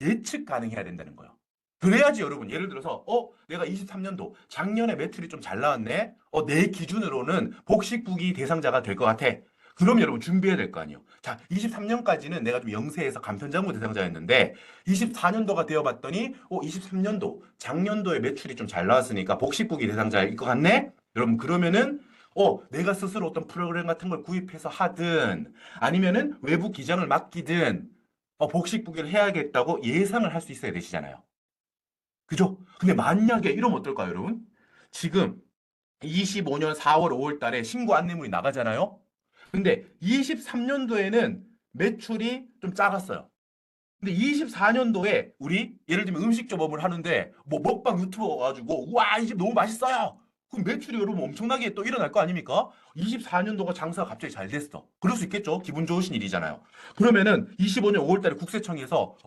예측 가능해야 된다는 거예요. 그래야지 여러분 예를 들어서 내가 23년도 작년에 매출이 좀 잘 나왔네. 내 기준으로는 복식부기 대상자가 될 것 같아. 그럼 여러분 준비해야 될 거 아니에요. 자, 23년까지는 내가 좀 영세해서 간편장부 대상자였는데 24년도가 되어봤더니 23년도 작년도에 매출이 좀 잘 나왔으니까 복식부기 대상자일 것 같네. 여러분 그러면은 내가 스스로 어떤 프로그램 같은 걸 구입해서 하든 아니면은 외부 기장을 맡기든 복식부기를 해야겠다고 예상을 할 수 있어야 되시잖아요. 그죠? 근데 만약에 이러면 어떨까요, 여러분? 지금 25년 4월, 5월 달에 신고 안내문이 나가잖아요? 근데 23년도에는 매출이 좀 작았어요. 근데 24년도에 우리 예를 들면 음식점 업을 하는데 뭐 먹방 유튜버 가지고 와, 이 집 너무 맛있어요. 그럼 매출이 여러분 엄청나게 또 일어날 거 아닙니까? 24년도가 장사가 갑자기 잘 됐어. 그럴 수 있겠죠? 기분 좋으신 일이잖아요. 그러면은 25년 5월 달에 국세청에서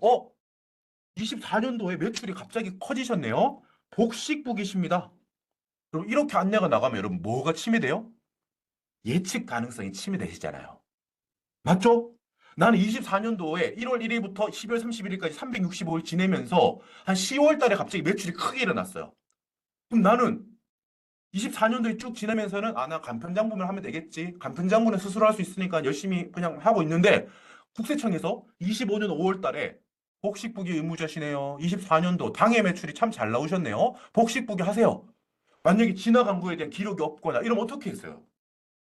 24년도에 매출이 갑자기 커지셨네요. 복식부기십니다. 그럼 이렇게 안내가 나가면 여러분 뭐가 침해돼요? 예측 가능성이 침해되시잖아요. 맞죠? 나는 24년도에 1월 1일부터 12월 31일까지 365일 지내면서 한 10월 달에 갑자기 매출이 크게 일어났어요. 그럼 나는 24년도에 쭉 지내면서는 나 간편장부만 하면 되겠지. 간편장부는 스스로 할 수 있으니까 열심히 그냥 하고 있는데 국세청에서 25년 5월 달에 복식부기 의무자시네요. 24년도 당해 매출이 참 잘 나오셨네요. 복식부기 하세요. 만약에 지나간 거에 대한 기록이 없거나 이러면 어떻게 했어요?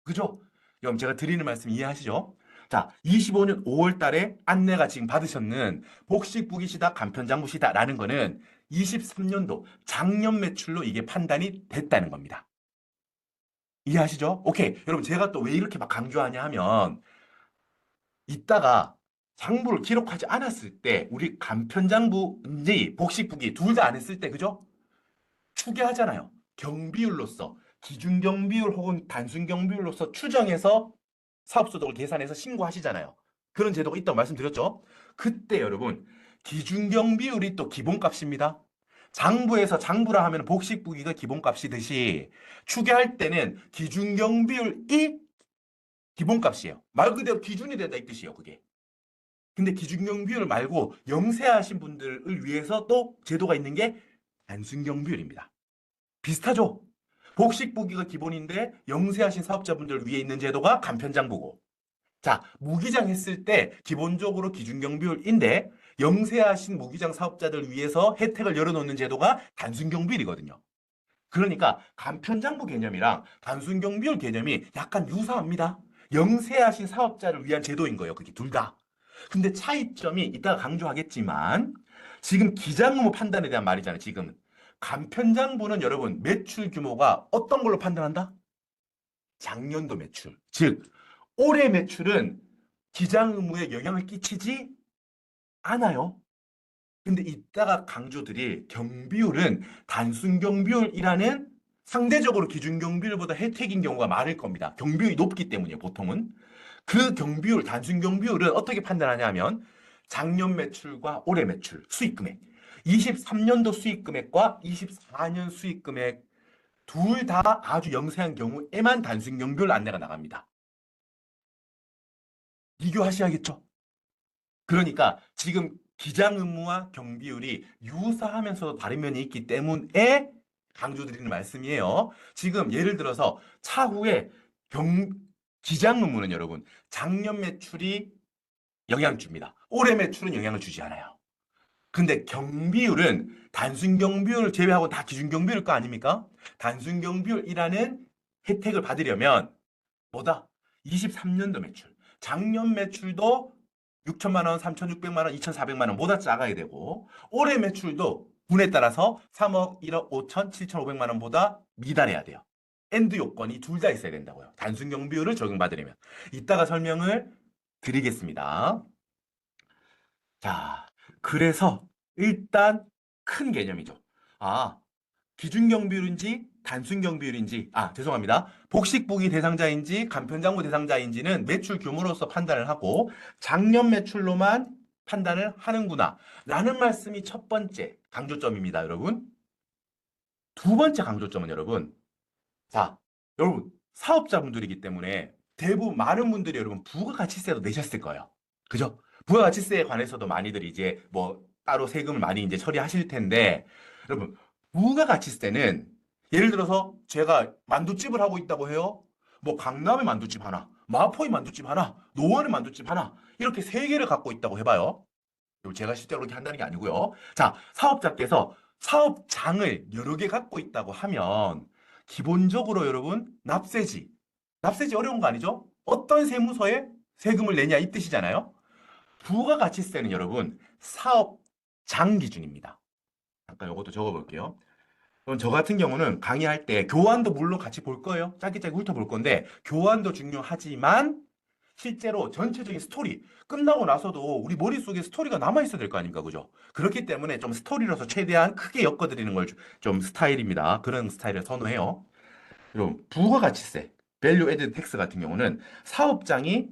그죠? 그럼 제가 드리는 말씀 이해하시죠? 자, 25년 5월 달에 안내가 지금 받으셨는 복식부기시다, 간편장부시다라는 거는 23년도 작년 매출로 이게 판단이 됐다는 겁니다. 이해하시죠? 오케이. 여러분, 제가 또 왜 이렇게 막 강조하냐 하면, 이따가 장부를 기록하지 않았을 때, 우리 간편장부인지 복식부기 둘 다 안 했을 때, 그죠? 추계하잖아요. 경비율로서, 기준경비율 혹은 단순경비율로서 추정해서 사업소득을 계산해서 신고하시잖아요. 그런 제도가 있다고 말씀드렸죠? 그때 여러분, 기준경비율이 또 기본값입니다. 장부에서 장부라 하면 복식부기가 기본값이듯이 추계할 때는 기준경비율이 기본값이에요. 말 그대로 기준이 된다 이 뜻이에요, 그게. 근데 기준경비율 말고 영세하신 분들을 위해서 또 제도가 있는 게 단순경비율입니다. 비슷하죠? 복식부기가 기본인데 영세하신 사업자분들 위해 있는 제도가 간편장부고. 자, 무기장 했을 때 기본적으로 기준경비율인데 영세하신 무기장 사업자들 위해서 혜택을 열어놓는 제도가 단순경비율이거든요. 그러니까 간편장부 개념이랑 단순경비율 개념이 약간 유사합니다. 영세하신 사업자를 위한 제도인 거예요. 그게 둘 다. 근데 차이점이 이따가 강조하겠지만 지금 기장의무 판단에 대한 말이잖아요. 지금 간편장부는 여러분 매출 규모가 어떤 걸로 판단한다? 작년도 매출. 즉 올해 매출은 기장의무에 영향을 끼치지 않아요. 근데 이따가 강조드릴 경비율은 단순 경비율이라는 상대적으로 기준 경비율보다 혜택인 경우가 많을 겁니다. 경비율이 높기 때문이에요, 보통은. 그 경비율, 단순 경비율은 어떻게 판단하냐 하면 작년 매출과 올해 매출, 수익 금액. 23년도 수익 금액과 24년 수익 금액 둘 다 아주 영세한 경우에만 단순 경비율 안내가 나갑니다. 비교하셔야겠죠? 그러니까 지금 기장 의무와 경비율이 유사하면서도 다른 면이 있기 때문에 강조드리는 말씀이에요. 지금 예를 들어서 차후에 경, 기장 의무는 여러분 작년 매출이 영향을 줍니다. 올해 매출은 영향을 주지 않아요. 근데 경비율은 단순 경비율을 제외하고 다 기준 경비율일 거 아닙니까? 단순 경비율이라는 혜택을 받으려면 뭐다? 23년도 매출. 작년 매출도 6천만 원, 3,600만 원, 2,400만 원 보다 작아야 되고 올해 매출도 분에 따라서 3억, 1억 5천, 7,500만 원보다 미달해야 돼요. 엔드 요건이 둘 다 있어야 된다고요. 단순 경비율을 적용받으려면. 이따가 설명을 드리겠습니다. 자, 그래서 일단 큰 개념이죠. 아, 기준 경비율인지 단순 경비율인지, 죄송합니다. 복식부기 대상자인지 간편장부 대상자인지는 매출 규모로서 판단을 하고 작년 매출로만 판단을 하는구나 라는 말씀이 첫 번째 강조점입니다, 여러분. 두 번째 강조점은 여러분, 자, 여러분 사업자분들이기 때문에 대부분 많은 분들이 여러분 부가가치세도 내셨을 거예요. 그죠? 부가가치세에 관해서도 많이들 이제 뭐 따로 세금을 많이 이제 처리하실 텐데 여러분 부가가치세는 예를 들어서 제가 만두집을 하고 있다고 해요. 뭐 강남에 만두집 하나, 마포에 만두집 하나, 노원에 만두집 하나 이렇게 세 개를 갖고 있다고 해봐요. 제가 실제로 그렇게 한다는 게 아니고요. 자, 사업자께서 사업장을 여러 개 갖고 있다고 하면 기본적으로 여러분 납세지 어려운 거 아니죠? 어떤 세무서에 세금을 내냐 이 뜻이잖아요. 부가가치세는 여러분 사업장 기준입니다. 잠깐 이것도 적어볼게요. 그럼 저 같은 경우는 강의할 때 교환도 물론 같이 볼 거예요. 짧게 훑어볼 건데 교환도 중요하지만 실제로 전체적인 스토리 끝나고 나서도 우리 머릿속에 스토리가 남아있어야 될 거 아닙니까? 그죠? 그렇기 때문에 좀 스토리로서 최대한 크게 엮어드리는 걸 좀 스타일입니다. 그런 스타일을 선호해요. 그리고 부가가치세, 밸류 애드 텍스 같은 경우는 사업장이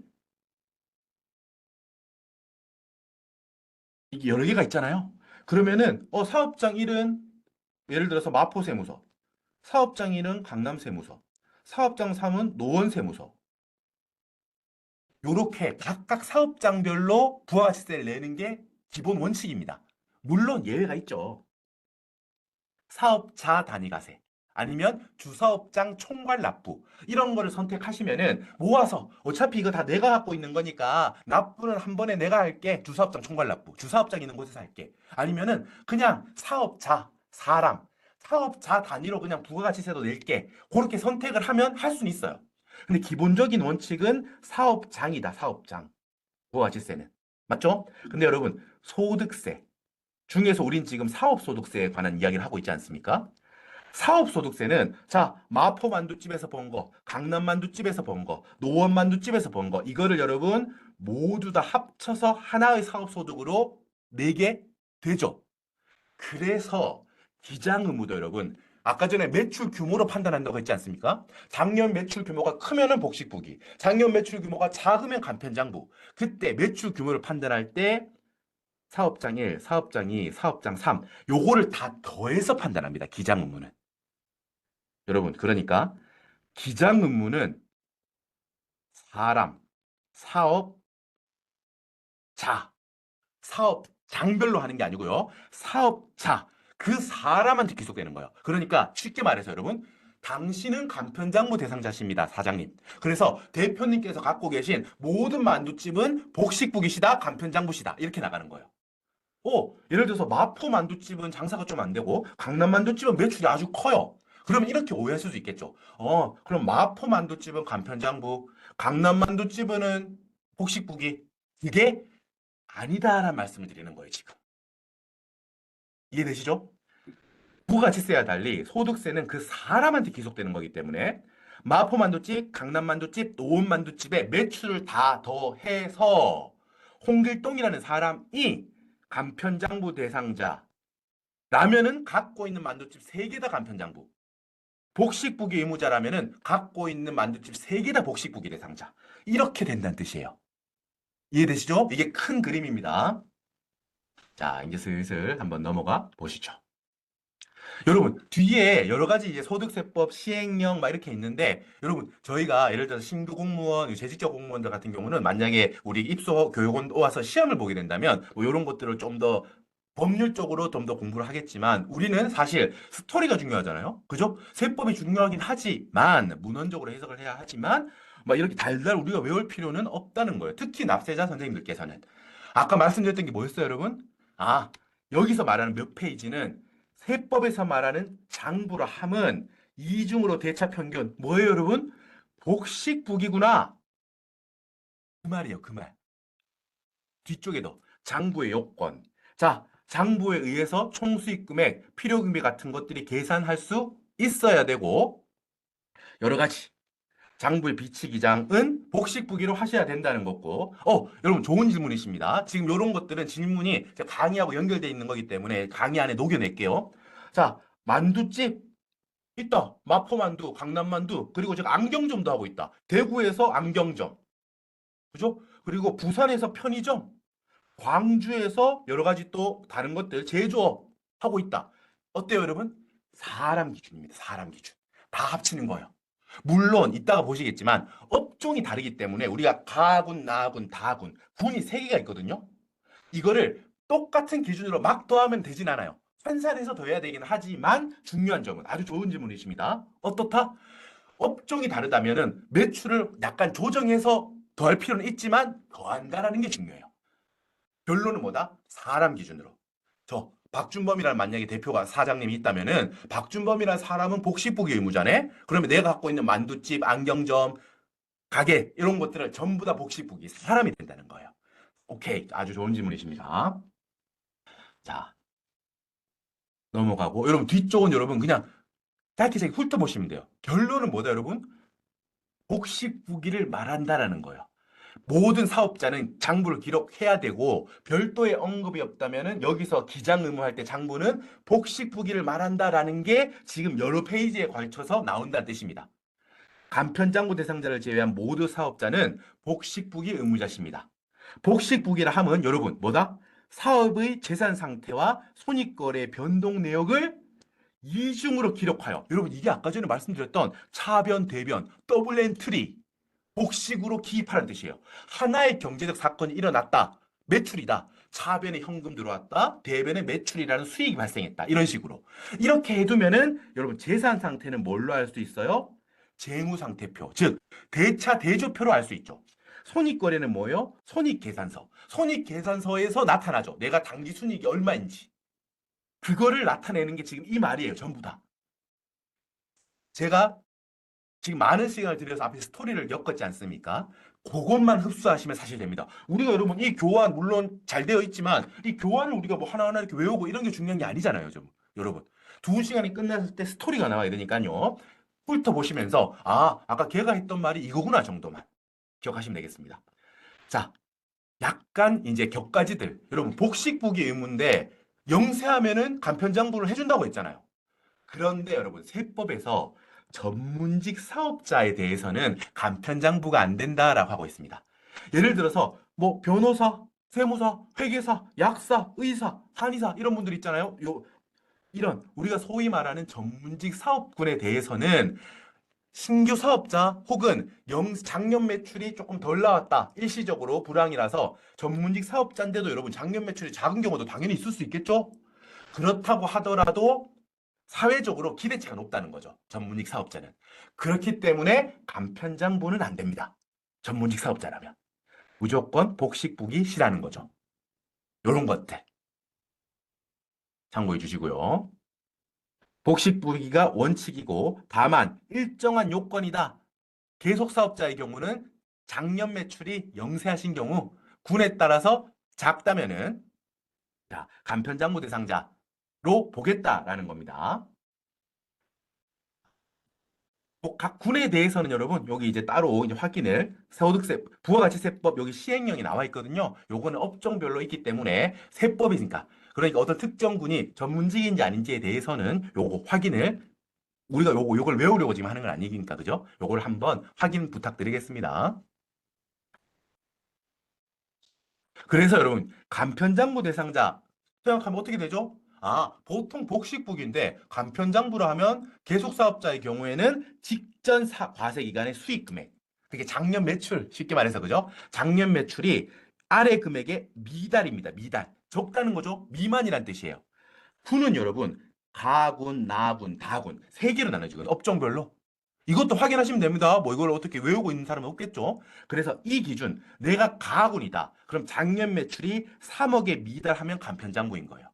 이게 여러 개가 있잖아요. 그러면은 사업장 1은 예를 들어서 마포세무서, 사업장 2는 강남세무서, 사업장 3은 노원세무서, 요렇게 각각 사업장별로 부가가치세를 내는 게 기본 원칙입니다. 물론 예외가 있죠. 사업자 단위과세 아니면 주사업장 총괄 납부 이런 거를 선택하시면은 모아서 어차피 이거 다 내가 갖고 있는 거니까 납부는 한 번에 내가 할게. 주사업장 총괄 납부 주사업장 있는 곳에서 할게. 아니면은 그냥 사업자 사람 사업자 단위로 그냥 부가가치세도 낼게. 그렇게 선택을 하면 할 수는 있어요. 근데 기본적인 원칙은 사업장이다. 사업장 부가가치세는 맞죠? 근데 여러분 소득세 중에서 우린 지금 사업소득세에 관한 이야기를 하고 있지 않습니까? 사업소득세는 자 마포 만두집에서 번 거, 강남 만두집에서 번 거, 노원 만두집에서 번 거 이거를 여러분 모두 다 합쳐서 하나의 사업소득으로 내게 되죠. 그래서 기장 의무도 여러분 아까 전에 매출 규모로 판단한다고 했지 않습니까? 작년 매출 규모가 크면은 복식부기, 작년 매출 규모가 작으면 간편장부. 그때 매출 규모를 판단할 때 사업장 1, 사업장 2, 사업장 3 요거를 다 더해서 판단합니다. 기장 의무는. 여러분 그러니까 기장 의무는 사람, 사업자, 사업장별로 하는 게 아니고요. 사업자, 그 사람한테 귀속되는 거예요. 그러니까 쉽게 말해서 여러분 당신은 간편장부 대상자십니다, 사장님. 그래서 대표님께서 갖고 계신 모든 만두집은 복식부기시다, 간편장부시다 이렇게 나가는 거예요. 예를 들어서 마포 만두집은 장사가 좀 안 되고 강남 만두집은 매출이 아주 커요. 그러면 이렇게 오해하실 수 있겠죠. 그럼 마포 만두집은 간편장부, 강남 만두집은 복식부기. 이게 아니다라는 말씀을 드리는 거예요, 지금. 이해되시죠? 부가가치세와 달리 소득세는 그 사람한테 기속되는 거기 때문에 마포 만두집, 강남 만두집, 노원 만두집의 매출을 다 더해서 홍길동이라는 사람이 간편장부 대상자 라면은 갖고 있는 만두집 3개 다 간편장부. 복식부기 의무자라면은 갖고 있는 만두집 3개 다 복식부기 대상자. 이렇게 된다는 뜻이에요. 이해되시죠? 이게 큰 그림입니다. 자, 이제 슬슬 한번 넘어가 보시죠. 여러분, 뒤에 여러 가지 이제 소득세법 시행령 막 이렇게 있는데, 여러분, 저희가 예를 들어서 신규 공무원, 재직적 공무원들 같은 경우는 만약에 우리 입소 교육원 와서 시험을 보게 된다면, 뭐 이런 것들을 좀 더 법률적으로 좀 더 공부를 하겠지만, 우리는 사실 스토리가 중요하잖아요. 그죠? 세법이 중요하긴 하지만, 문헌적으로 해석을 해야 하지만, 막 이렇게 달달 우리가 외울 필요는 없다는 거예요. 특히 납세자 선생님들께서는. 아까 말씀드렸던 게 뭐였어요, 여러분? 아, 여기서 말하는 몇 페이지는 세법에서 말하는 장부로 함은 이중으로 대차 편견. 뭐예요, 여러분? 복식북이구나. 그 말이에요, 그 말. 뒤쪽에도 장부의 요건. 자, 장부에 의해서 총수익 금액, 필요금비 같은 것들이 계산할 수 있어야 되고 여러 가지. 장부의 비치기장은 복식부기로 하셔야 된다는 거고. 여러분 좋은 질문이십니다. 지금 이런 것들은 질문이 강의하고 연결되어 있는 거기 때문에 강의 안에 녹여낼게요. 자, 만두집 있다. 마포만두, 강남만두, 그리고 제가 안경점도 하고 있다. 대구에서 안경점, 그죠? 그리고 부산에서 편의점, 광주에서 여러 가지 또 다른 것들 제조업 하고 있다. 어때요, 여러분? 사람 기준입니다. 사람 기준. 다 합치는 거예요. 물론 이따가 보시겠지만 업종이 다르기 때문에 우리가 가군, 나군, 다군, 군이 세 개가 있거든요. 이거를 똑같은 기준으로 막 더하면 되진 않아요. 환산해서 더해야 되긴 하지만 중요한 점은 아주 좋은 질문이십니다. 어떻다? 업종이 다르다면은 매출을 약간 조정해서 더할 필요는 있지만 더한다라는 게 중요해요. 결론은 뭐다? 사람 기준으로. 저 박준범이라는 만약에 대표가 사장님이 있다면은 박준범이라는 사람은 복식복이 의무자네. 그러면 내가 갖고 있는 만두집, 안경점, 가게 이런 것들을 전부 다 복식복이 사람이 된다는 거예요. 오케이, 아주 좋은 질문이십니다. 자, 넘어가고 여러분 뒤쪽은 여러분 그냥 짧게 짧게 훑어보시면 돼요. 결론은 뭐다, 여러분? 복식부기를 말한다라는 거예요. 모든 사업자는 장부를 기록해야 되고 별도의 언급이 없다면은 여기서 기장 의무할 때 장부는 복식부기를 말한다라는 게 지금 여러 페이지에 걸쳐서 나온다는 뜻입니다. 간편장부 대상자를 제외한 모두 사업자는 복식부기 의무자십니다. 복식부기라 함은 여러분 뭐다? 사업의 재산 상태와 손익거래 변동 내역을 이중으로 기록하여 여러분 이게 아까 전에 말씀드렸던 차변, 대변, 더블 엔트리 복식으로 기입하는 뜻이에요. 하나의 경제적 사건이 일어났다. 매출이다. 차변에 현금 들어왔다. 대변에 매출이라는 수익이 발생했다. 이런 식으로. 이렇게 해두면은 여러분 재산 상태는 뭘로 알 수 있어요? 재무상태표. 즉 대차 대조표로 알 수 있죠. 손익거래는 뭐예요? 손익계산서. 손익계산서에서 나타나죠. 내가 당기 순이익이 얼마인지. 그거를 나타내는 게 지금 이 말이에요. 전부 다. 제가 지금 많은 시간을 들여서 앞에 스토리를 엮었지 않습니까? 그것만 흡수하시면 사실 됩니다. 우리가 여러분 이 교환 물론 잘 되어 있지만 이 교환을 우리가 뭐 하나하나 이렇게 외우고 이런 게 중요한 게 아니잖아요, 좀. 여러분. 두 시간이 끝났을 때 스토리가 나와야 되니까요. 훑어보시면서 아까 걔가 했던 말이 이거구나 정도만 기억하시면 되겠습니다. 자, 약간 이제 격가지들. 여러분 복식보기 의무인데 영세하면은 간편장부를 해준다고 했잖아요. 그런데 여러분 세법에서 전문직 사업자에 대해서는 간편장부가 안 된다라고 하고 있습니다. 예를 들어서 뭐 변호사, 세무사, 회계사, 약사, 의사, 한의사 이런 분들 있잖아요. 이런 우리가 소위 말하는 전문직 사업군에 대해서는 신규 사업자 혹은 작년 매출이 조금 덜 나왔다. 일시적으로 불황이라서 전문직 사업자인데도 여러분 작년 매출이 작은 경우도 당연히 있을 수 있겠죠? 그렇다고 하더라도 사회적으로 기대치가 높다는 거죠. 전문직 사업자는. 그렇기 때문에 간편장부는 안 됩니다. 전문직 사업자라면. 무조건 복식부기 시라는 거죠. 이런 것들 참고해 주시고요. 복식부기가 원칙이고 다만 일정한 요건이다. 계속 사업자의 경우는 작년 매출이 영세하신 경우 군에 따라서 작다면은 간편장부 대상자로 보겠다라는 겁니다. 각 군에 대해서는 여러분 여기 이제 따로 이제 확인을 소득세 부가가치세법 여기 시행령이 나와 있거든요. 요거는 업종별로 있기 때문에 세법이니까 그러니까 어떤 특정 군이 전문직인지 아닌지에 대해서는 요거 확인을 우리가 요걸 외우려고 지금 하는 건 아니니까 그죠? 요걸 한번 확인 부탁드리겠습니다. 그래서 여러분 간편장부 대상자 생각하면 어떻게 되죠? 보통 복식국인데 간편장부로 하면 계속사업자의 경우에는 직전 과세 기간의 수익 금액. 그게 작년 매출, 쉽게 말해서 그죠? 작년 매출이 아래 금액의 미달입니다. 미달. 적다는 거죠. 미만이란 뜻이에요. 군은 여러분 가군, 나군, 다군 세 개로 나눠지거든요. 업종별로. 이것도 확인하시면 됩니다. 뭐 이걸 어떻게 외우고 있는 사람은 없겠죠. 그래서 이 기준 내가 가군이다. 그럼 작년 매출이 3억에 미달하면 간편장부인 거예요.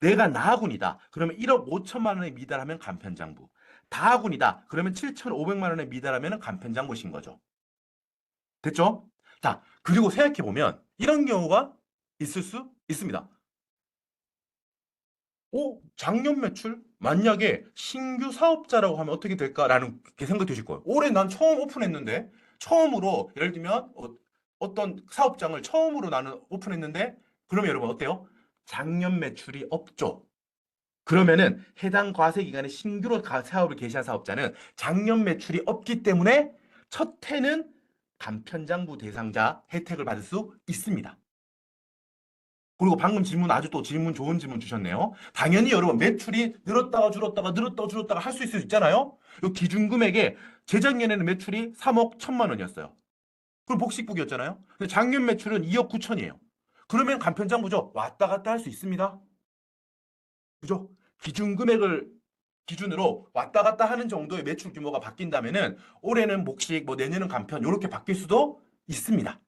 내가 나군이다. 그러면 1억 5천만 원에 미달하면 간편장부. 다군이다. 그러면 7,500만 원에 미달하면 간편장부신 거죠. 됐죠? 자, 그리고 생각해 보면 이런 경우가 있을 수 있습니다. 작년 매출? 만약에 신규 사업자라고 하면 어떻게 될까라는 게 생각이 드실 거예요. 올해 난 처음 오픈했는데, 처음으로, 예를 들면, 어떤 사업장을 처음으로 나는 오픈했는데, 그러면 여러분 어때요? 작년 매출이 없죠. 그러면은 해당 과세 기간에 신규로 사업을 개시한 사업자는 작년 매출이 없기 때문에 첫 해는 간편장부 대상자 혜택을 받을 수 있습니다. 그리고 방금 질문 아주 또 좋은 질문 주셨네요. 당연히 여러분 매출이 늘었다가 줄었다가 늘었다가 줄었다가 할 수 있을 수 있잖아요. 이 기준 금액에 재작년에는 매출이 3억 1천만 원이었어요. 그럼 복식국이었잖아요. 근데 작년 매출은 2억 9천이에요. 그러면 간편장부죠. 왔다 갔다 할 수 있습니다. 그죠? 기준 금액을 기준으로 왔다 갔다 하는 정도의 매출 규모가 바뀐다면은 올해는 복식, 뭐 내년은 간편 이렇게 바뀔 수도 있습니다.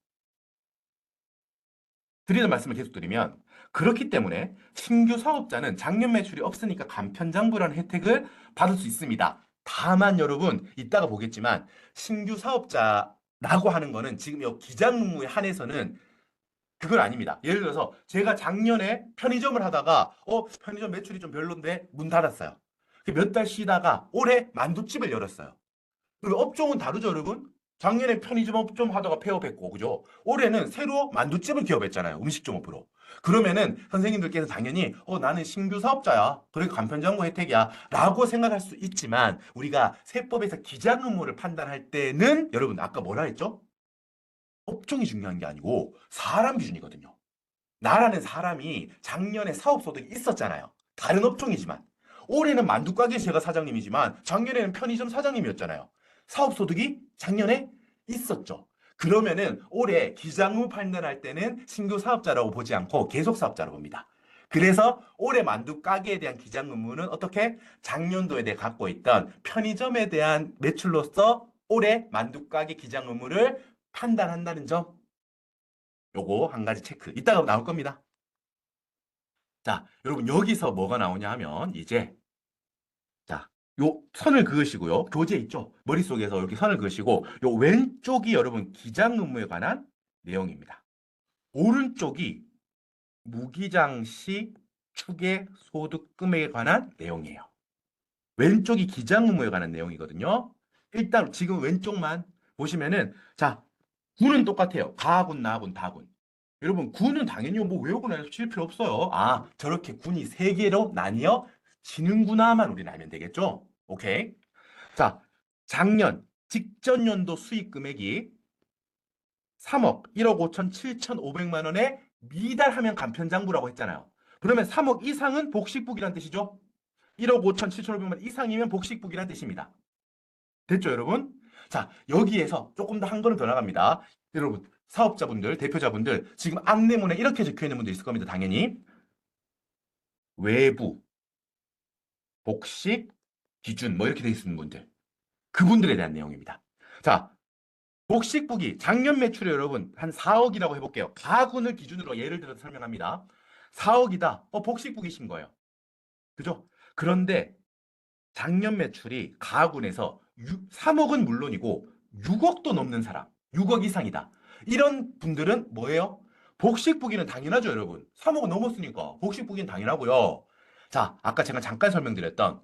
드리는 말씀을 계속 드리면 그렇기 때문에 신규 사업자는 작년 매출이 없으니까 간편장부라는 혜택을 받을 수 있습니다. 다만 여러분 이따가 보겠지만 신규 사업자라고 하는 거는 지금 이 기장 의무에 한해서는 그건 아닙니다. 예를 들어서 제가 작년에 편의점을 하다가 편의점 매출이 좀 별론데 문 닫았어요. 몇 달 쉬다가 올해 만두집을 열었어요. 그리고 업종은 다르죠, 여러분? 작년에 편의점 업종 하다가 폐업했고, 그죠? 올해는 새로 만두집을 기업했잖아요. 음식점 업으로. 그러면은 선생님들께서 당연히, 나는 신규 사업자야. 그러니까 간편정보 혜택이야. 라고 생각할 수 있지만, 우리가 세법에서 기장 의무를 판단할 때는, 여러분, 아까 뭐라 했죠? 업종이 중요한 게 아니고, 사람 기준이거든요. 나라는 사람이 작년에 사업 소득이 있었잖아요. 다른 업종이지만. 올해는 만두가게 제가 사장님이지만 작년에는 편의점 사장님이었잖아요. 사업 소득이 작년에 있었죠. 그러면은 올해 기장무 판단할 때는 신규 사업자라고 보지 않고 계속 사업자라고 봅니다. 그래서 올해 만두 가게에 대한 기장 의무는 어떻게 작년도에 내가 갖고 있던 편의점에 대한 매출로서 올해 만두 가게 기장 의무를 판단한다는 점. 요거 한 가지 체크. 이따가 나올 겁니다. 자, 여러분 여기서 뭐가 나오냐 하면 이제 자, 요 선을 그으시고요. 교재 있죠? 머릿속에서 이렇게 선을 그으시고 요 왼쪽이 여러분 기장 의무에 관한 내용입니다. 오른쪽이 무기장 시 추계 소득 금액에 관한 내용이에요. 왼쪽이 기장 의무에 관한 내용이거든요. 일단 지금 왼쪽만 보시면은 자, 군은 똑같아요. 가군, 나군, 다군. 여러분 군은 당연히 뭐 외우고 나실 필요 없어요. 저렇게 군이 세 개로 나뉘어 지는구나만 우리는 알면 되겠죠? 오케이. 자, 작년 직전 연도 수익 금액이 3억 1억 5천 7,500만 원에 미달하면 간편장부라고 했잖아요. 그러면 3억 이상은 복식국이란 뜻이죠? 1억 5천 7,500만 원 이상이면 복식국이란 뜻입니다. 됐죠, 여러분? 자, 여기에서 조금 더 한 걸음 더 나갑니다. 여러분, 사업자분들, 대표자분들, 지금 안내문에 이렇게 적혀 있는 분들 있을 겁니다, 당연히. 외부, 복식, 기준, 뭐 이렇게 돼 있는 분들. 그분들에 대한 내용입니다. 자, 복식국이 작년 매출이 여러분 한 4억이라고 해볼게요. 가군을 기준으로 예를 들어서 설명합니다. 4억이다. 복식국이신 거예요. 그죠? 그런데 작년 매출이 가군에서 3억은 물론이고 6억도 넘는 사람, 6억 이상이다. 이런 분들은 뭐예요? 복식부기는 당연하죠, 여러분. 3억은 넘었으니까 복식부기는 당연하고요. 자, 아까 제가 잠깐 설명드렸던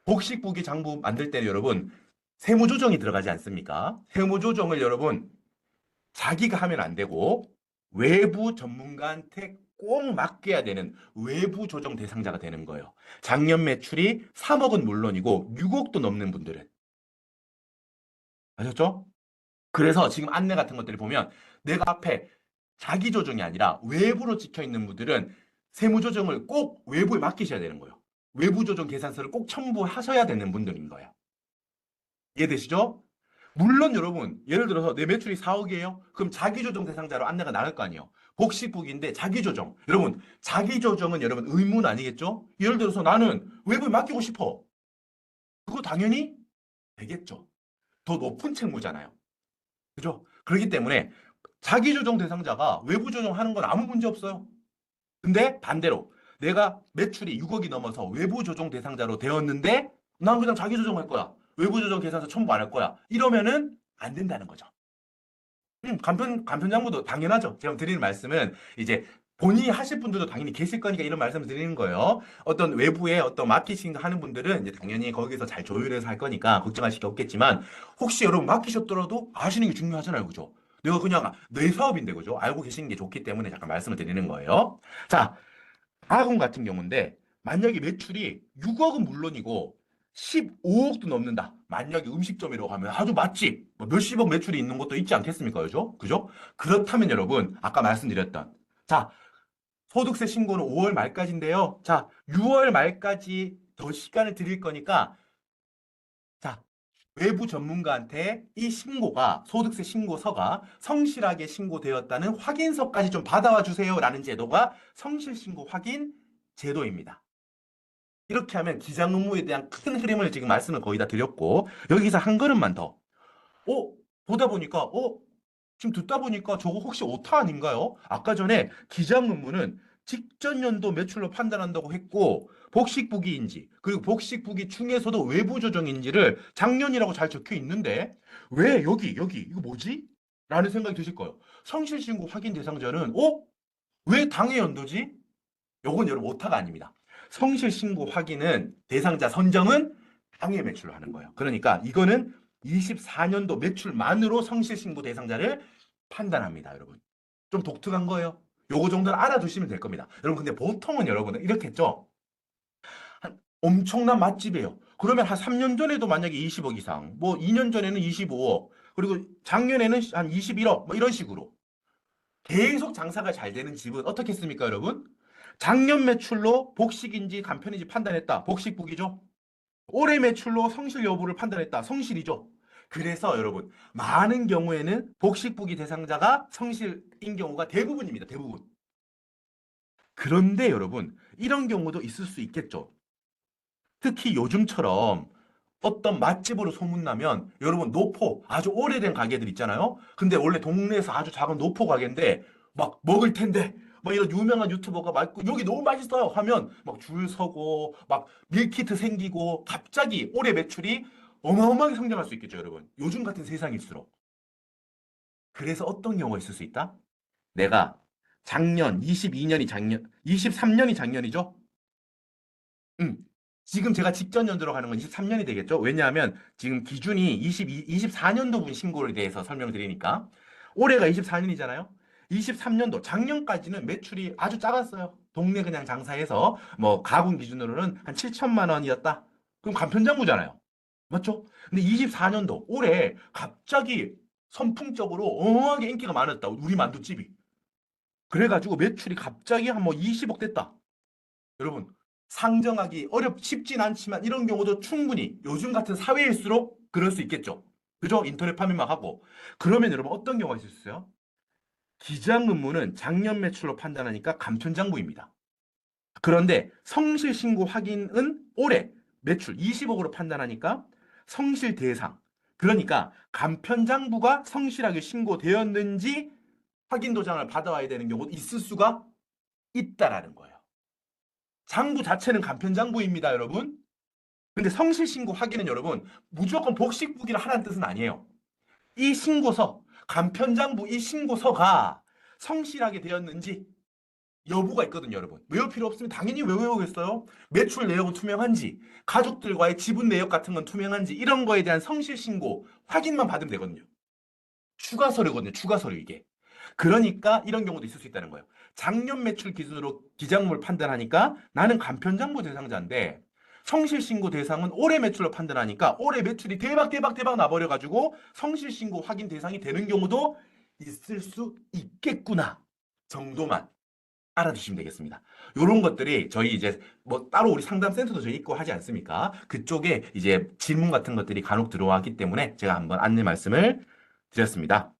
복식부기 장부 만들 때는 여러분 세무조정이 들어가지 않습니까? 세무조정을 여러분 자기가 하면 안 되고 외부 전문가한테 꼭 맡겨야 되는 외부 조정 대상자가 되는 거예요. 작년 매출이 3억은 물론이고 6억도 넘는 분들은. 아셨죠? 그래서 지금 안내 같은 것들을 보면 내가 앞에 자기 조정이 아니라 외부로 찍혀 있는 분들은 세무조정을 꼭 외부에 맡기셔야 되는 거예요. 외부조정 계산서를 꼭 첨부하셔야 되는 분들인 거예요. 이해되시죠? 물론 여러분, 예를 들어서 내 매출이 4억이에요? 그럼 자기조정 대상자로 안내가 나갈 거 아니에요? 복식국인데 자기조정. 여러분, 자기조정은 여러분 의무는 아니겠죠? 예를 들어서 나는 외부에 맡기고 싶어. 그거 당연히 되겠죠. 더 높은 책무잖아요. 그죠? 그렇기 때문에 자기조정 대상자가 외부 조정하는 건 아무 문제 없어요. 근데 반대로 내가 매출이 6억이 넘어서 외부 조정 대상자로 되었는데 난 그냥 자기 조정할 거야. 외부 조정 계산서 첨부 안 할 거야. 이러면은 안 된다는 거죠. 간편장부도 당연하죠. 제가 드리는 말씀은 이제 본인이 하실 분들도 당연히 계실 거니까 이런 말씀을 드리는 거예요. 어떤 외부에 어떤 마케팅 하는 분들은 이제 당연히 거기서 잘 조율해서 할 거니까 걱정하실 게 없겠지만 혹시 여러분 맡기셨더라도 아시는 게 중요하잖아요. 그죠? 내가 그냥 내 사업인데 그죠? 알고 계시는 게 좋기 때문에 잠깐 말씀을 드리는 거예요. 자, 아군 같은 경우인데 만약에 매출이 6억은 물론이고 15억도 넘는다. 만약에 음식점이라고 하면 아주 맛집, 뭐 몇십억 매출이 있는 것도 있지 않겠습니까? 그죠? 그죠? 그렇다면 여러분, 아까 말씀드렸던 자, 소득세 신고는 5월 말까지인데요. 자, 6월 말까지 더 시간을 드릴 거니까 자, 외부 전문가한테 이 신고가 소득세 신고서가 성실하게 신고되었다는 확인서까지 좀 받아와 주세요라는 제도가 성실신고 확인 제도입니다. 이렇게 하면 기장 의무에 대한 큰 흐름을 지금 말씀을 거의 다 드렸고 여기서 한 걸음만 더. 보다 보니까 지금 듣다 보니까 저거 혹시 오타 아닌가요? 아까 전에 기장 의무는 직전 연도 매출로 판단한다고 했고 복식부기인지 그리고 복식부기 중에서도 외부 조정인지를 작년이라고 잘 적혀 있는데 왜 여기 이거 뭐지? 라는 생각이 드실 거예요. 성실신고 확인 대상자는 왜 당해 연도지? 요건 여러분 오타가 아닙니다. 성실신고 확인은 대상자 선정은 당해 매출로 하는 거예요. 그러니까 이거는 24년도 매출만으로 성실신고 대상자를 판단합니다, 여러분. 좀 독특한 거예요. 요거 정도는 알아두시면 될 겁니다. 여러분, 근데 보통은 여러분은 이렇게 했죠. 엄청난 맛집이에요. 그러면 한 3년 전에도 만약에 20억 이상, 뭐 2년 전에는 25억, 그리고 작년에는 한 21억, 뭐 이런 식으로. 계속 장사가 잘 되는 집은 어떻게 했습니까, 여러분? 작년 매출로 복식인지 간편인지 판단했다. 복식북이죠. 올해 매출로 성실 여부를 판단했다. 성실이죠. 그래서 여러분, 많은 경우에는 복식북이 대상자가 성실인 경우가 대부분입니다. 대부분. 그런데 여러분, 이런 경우도 있을 수 있겠죠. 특히 요즘처럼 어떤 맛집으로 소문나면 여러분 노포 아주 오래된 가게들 있잖아요. 근데 원래 동네에서 아주 작은 노포 가게인데 막 먹을 텐데 막 이런 유명한 유튜버가 막 여기 너무 맛있어요 하면 막 줄 서고 막 밀키트 생기고 갑자기 올해 매출이 어마어마하게 성장할 수 있겠죠, 여러분. 요즘 같은 세상일수록. 그래서 어떤 경우가 있을 수 있다? 내가 작년 22년이 작년 23년이 작년이죠. 음. 지금 제가 직전 연도로 가는 건 23년이 되겠죠? 왜냐하면 지금 기준이 24년도분 신고에 대해서 설명드리니까. 올해가 24년이잖아요? 23년도, 작년까지는 매출이 아주 작았어요. 동네 그냥 장사해서, 뭐, 가gun 기준으로는 한 7천만 원이었다. 그럼 간편장부잖아요. 맞죠? 근데 24년도, 올해 갑자기 선풍적으로 어마어마하게 인기가 많았다. 우리 만두집이. 그래가지고 매출이 갑자기 한 뭐 20억 됐다. 여러분, 상정하기 쉽진 않지만 이런 경우도 충분히 요즘 같은 사회일수록 그럴 수 있겠죠. 그죠? 인터넷 판매만 하고. 그러면 여러분 어떤 경우가 있을 수 있어요? 기장 의무는 작년 매출로 판단하니까 감천장부입니다. 그런데 성실 신고 확인은 올해 매출 20억으로 판단하니까 성실 대상. 그러니까 간편장부가 성실하게 신고되었는지 확인 도장을 받아와야 되는 경우도 있을 수가 있다라는 거예요. 장부 자체는 간편장부입니다, 여러분. 근데 성실신고 확인은 여러분 무조건 복식북이를 하라는 뜻은 아니에요. 이 신고서, 간편장부 이 신고서가 성실하게 되었는지 여부가 있거든요, 여러분. 외울 필요 없으면 당연히 왜 외우겠어요? 매출 내역은 투명한지, 가족들과의 지분 내역 같은 건 투명한지 이런 거에 대한 성실신고 확인만 받으면 되거든요. 추가 서류거든요, 추가 서류 이게. 그러니까 이런 경우도 있을 수 있다는 거예요. 작년 매출 기준으로 기장물 판단하니까 나는 간편장부 대상자인데 성실신고 대상은 올해 매출로 판단하니까 올해 매출이 대박 대박 대박 나버려가지고 성실신고 확인 대상이 되는 경우도 있을 수 있겠구나 정도만 알아두시면 되겠습니다. 요런 것들이 저희 이제 뭐 따로 우리 상담센터도 저희 있고 하지 않습니까? 그쪽에 이제 질문 같은 것들이 간혹 들어왔기 때문에 제가 한번 안내 말씀을 드렸습니다.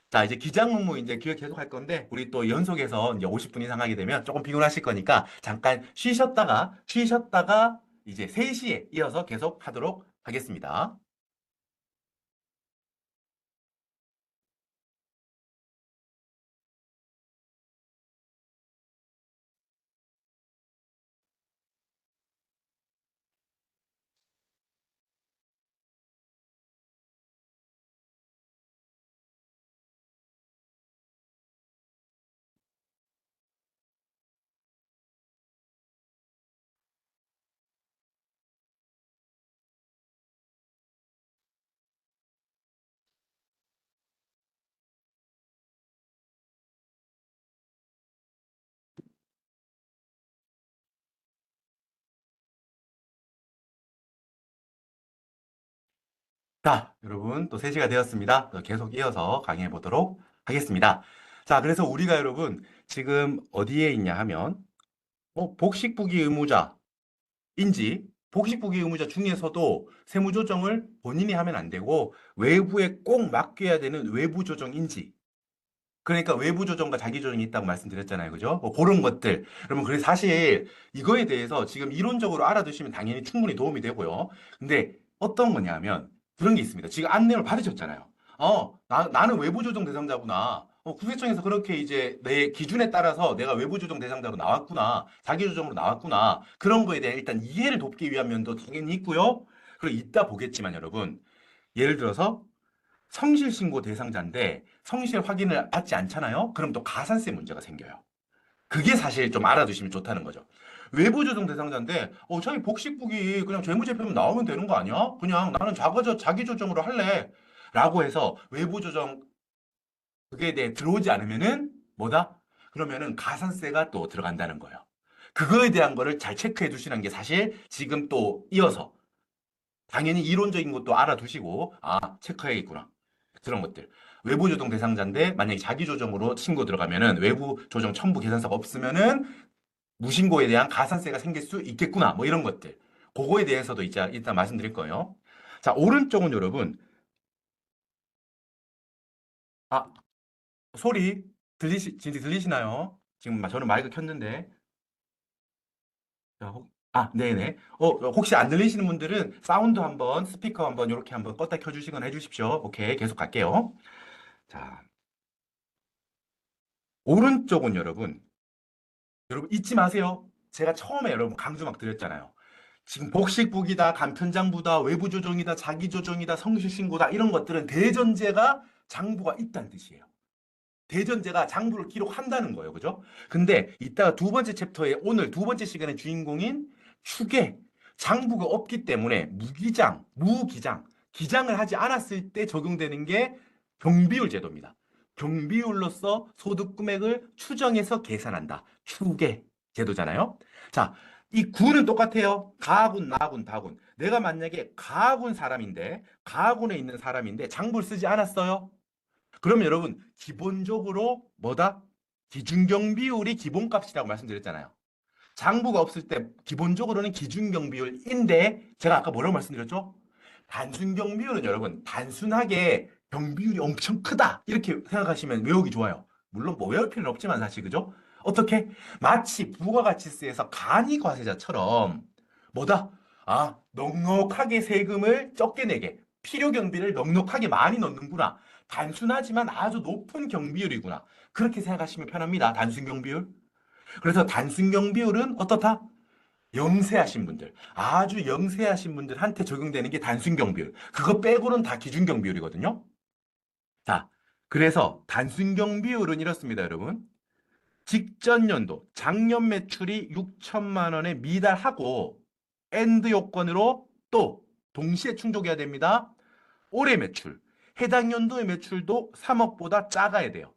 자, 이제 기장 업무 이제 기획 계속 할 건데, 우리 또 연속해서 이제 50분 이상 하게 되면 조금 피곤하실 거니까, 잠깐 쉬셨다가, 이제 3시에 이어서 계속 하도록 하겠습니다. 자, 여러분, 또 3시가 되었습니다. 계속 이어서 강의해 보도록 하겠습니다. 자, 그래서 우리가 여러분, 지금 어디에 있냐 하면, 복식부기 의무자, 인지 복식부기 의무자 중에서도 세무조정을 본인이 하면 안 되고 외부에 꼭 맡겨야 되는 외부조정 인지, 그러니까 외부조정과 자기조정이 있다고 말씀드렸잖아요. 그죠? 뭐 그런 것들. 여러분, 그래서 사실 이거에 대해서 지금 이론적으로 알아두시면 당연히 충분히 도움이 되고요. 근데 어떤 거냐면 그런 게 있습니다. 지금 안내를 받으셨잖아요. 나는 외부조정 대상자구나. 국세청에서 그렇게 이제 내 기준에 따라서 내가 외부조정 대상자로 나왔구나. 자기조정으로 나왔구나. 그런 거에 대한 일단 이해를 돕기 위한 면도 당연히 있고요. 그리고 이따 보겠지만 여러분, 예를 들어서 성실신고 대상자인데 성실 확인을 받지 않잖아요? 그럼 또 가산세 문제가 생겨요. 그게 사실 좀 알아두시면 좋다는 거죠. 외부조정 대상자인데, 자기 복식국이 그냥 재무제표만 나오면 되는 거 아니야? 그냥 나는 자기조정으로 할래. 라고 해서 외부조정 그게 대해 들어오지 않으면은 뭐다? 그러면은 가산세가 또 들어간다는 거예요. 그거에 대한 거를 잘 체크해 두시는 게 사실 지금 또 이어서 당연히 이론적인 것도 알아두시고, 체크해야겠구나. 그런 것들. 외부 조정 대상자인데 만약에 자기 조정으로 신고 들어가면은 외부 조정 첨부 계산서가 없으면은 무신고에 대한 가산세가 생길 수 있겠구나. 뭐 이런 것들. 그거에 대해서도 이제 일단 말씀드릴 거예요. 자, 오른쪽은 여러분, 아, 소리 진짜 들리시나요? 지금 저는 마이크 켰는데. 자, 네네. 혹시 안 들리시는 분들은 사운드 한번, 스피커 한번 이렇게 한번 껐다 켜주시거나 해주십시오. 오케이, 계속 갈게요. 자, 오른쪽은 여러분 잊지 마세요. 제가 처음에 여러분 강조 막 드렸잖아요. 지금 복식국이다, 간편장부다, 외부조정이다, 자기조정이다, 성실신고다 이런 것들은 대전제가 장부가 있다는 뜻이에요. 대전제가 장부를 기록한다는 거예요. 그죠? 근데 이따가 두 번째 챕터에 오늘 두 번째 시간의 주인공인 추계, 장부가 없기 때문에 무기장, 기장을 하지 않았을 때 적용되는 게 경비율 제도입니다. 경비율로서 소득 금액을 추정해서 계산한다. 추계 제도잖아요. 자, 이 군은 똑같아요. 가군, 나군, 다군. 내가 만약에 가군 사람인데, 가군에 있는 사람인데 장부를 쓰지 않았어요. 그러면 여러분 기본적으로 뭐다? 기준경 비율이 기본값이라고 말씀드렸잖아요. 장부가 없을 때 기본적으로는 기준경 비율인데 제가 아까 뭐라고 말씀드렸죠? 단순경 비율은 여러분 단순하게 경비율이 엄청 크다 이렇게 생각하시면 외우기 좋아요. 물론 뭐 외울 필요는 없지만 사실 그죠? 어떻게? 마치 부가가치세에서 간이과세자처럼 뭐다? 넉넉하게 세금을 적게 내게 필요 경비를 넉넉하게 많이 넣는구나. 단순하지만 아주 높은 경비율이구나. 그렇게 생각하시면 편합니다. 단순 경비율. 그래서 단순 경비율은 어떻다? 영세하신 분들, 아주 영세하신 분들한테 적용되는 게 단순 경비율. 그거 빼고는 다 기준 경비율이거든요. 자, 그래서 단순 경비율은 이렇습니다, 여러분. 직전 연도 작년 매출이 6천만 원에 미달하고 엔드 요건으로 또 동시에 충족해야 됩니다. 올해 매출, 해당 연도의 매출도 3억보다 작아야 돼요.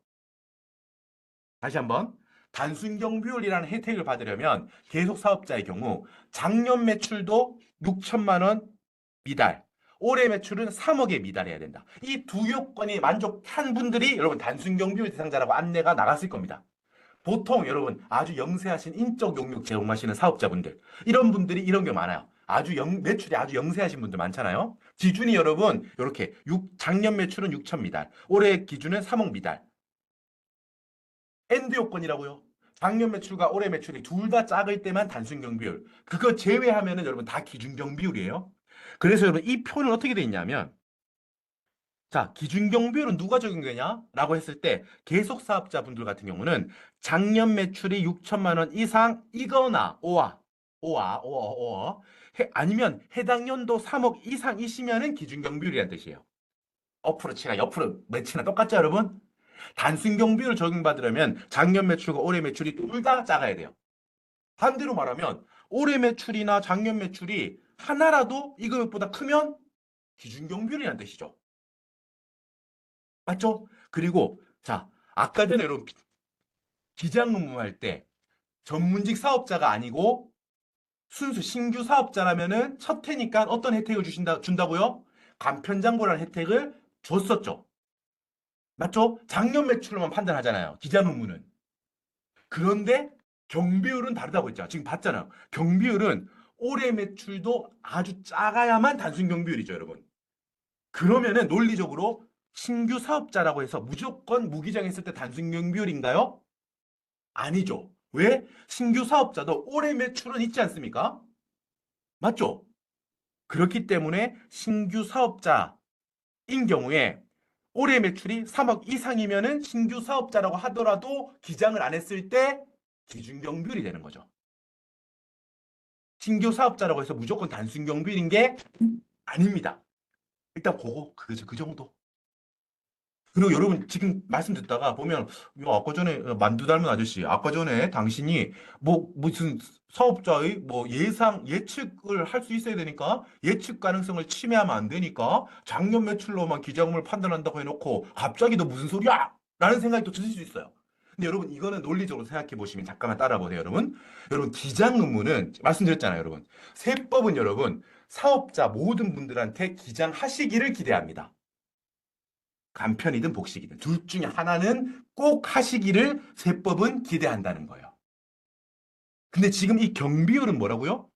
다시 한번 단순 경비율이라는 혜택을 받으려면 계속 사업자의 경우 작년 매출도 6천만 원 미달, 올해 매출은 3억에 미달해야 된다. 이 두 요건이 만족한 분들이 여러분 단순 경비율 대상자라고 안내가 나갔을 겁니다. 보통 여러분 아주 영세하신 인적 용역 제공하시는 사업자분들 이런 분들이 이런 게 많아요. 매출이 아주 영세하신 분들 많잖아요. 기준이 여러분 이렇게 작년 매출은 6천 미달, 올해 기준은 3억 미달. 엔드 요건이라고요. 작년 매출과 올해 매출이 둘 다 작을 때만 단순 경비율. 그거 제외하면은 여러분 다 기준 경비율이에요. 그래서 여러분 이 표는 어떻게 돼 있냐면 자, 기준 경비율은 누가 적용되냐? 라고 했을 때 계속 사업자분들 같은 경우는 작년 매출이 6천만 원 이상이거나 아니면 해당 연도 3억 이상이시면은 기준 경비율이라는 뜻이에요. 어프로치가 옆으로 매치나 똑같죠, 여러분? 단순 경비율을 적용받으려면 작년 매출과 올해 매출이 둘 다 작아야 돼요. 반대로 말하면 올해 매출이나 작년 매출이 하나라도 이 금액보다 크면 기준 경비율이라는 뜻이죠. 맞죠? 그리고 자, 아까 전에 여러분 기장 근무할 때 전문직 사업자가 아니고 순수 신규 사업자라면은 첫 해니까 어떤 혜택을 준다고요? 간편장부라는 혜택을 줬었죠. 맞죠? 작년 매출로만 판단하잖아요. 기장 근무는. 그런데 경비율은 다르다고 했죠. 지금 봤잖아요. 경비율은 올해 매출도 아주 작아야만 단순 경비율이죠, 여러분. 그러면은 논리적으로 신규 사업자라고 해서 무조건 무기장했을 때 단순 경비율인가요? 아니죠. 왜? 신규 사업자도 올해 매출은 있지 않습니까? 맞죠? 그렇기 때문에 신규 사업자인 경우에 올해 매출이 3억 이상이면은 신규 사업자라고 하더라도 기장을 안 했을 때 기준 경비율이 되는 거죠. 신규 사업자라고 해서 무조건 단순 경비율인 게 아닙니다. 일단 그 정도. 그리고 여러분 지금 말씀 듣다가 보면 야, 아까 전에 만두 닮은 아저씨 아까 전에 당신이 뭐 무슨 사업자의 뭐 예측을 할 수 있어야 되니까 예측 가능성을 침해하면 안 되니까 작년 매출로만 기자금을 판단한다고 해놓고 갑자기 너 무슨 소리야? 라는 생각이 또 드실 수 있어요. 근데 여러분 이거는 논리적으로 생각해 보시면 잠깐만 따라 보세요, 여러분. 여러분 기장 의무는 말씀드렸잖아요, 여러분. 세법은 여러분 사업자 모든 분들한테 기장하시기를 기대합니다. 간편이든 복식이든 둘 중에 하나는 꼭 하시기를 세법은 기대한다는 거예요. 근데 지금 이 경비율은 뭐라고요?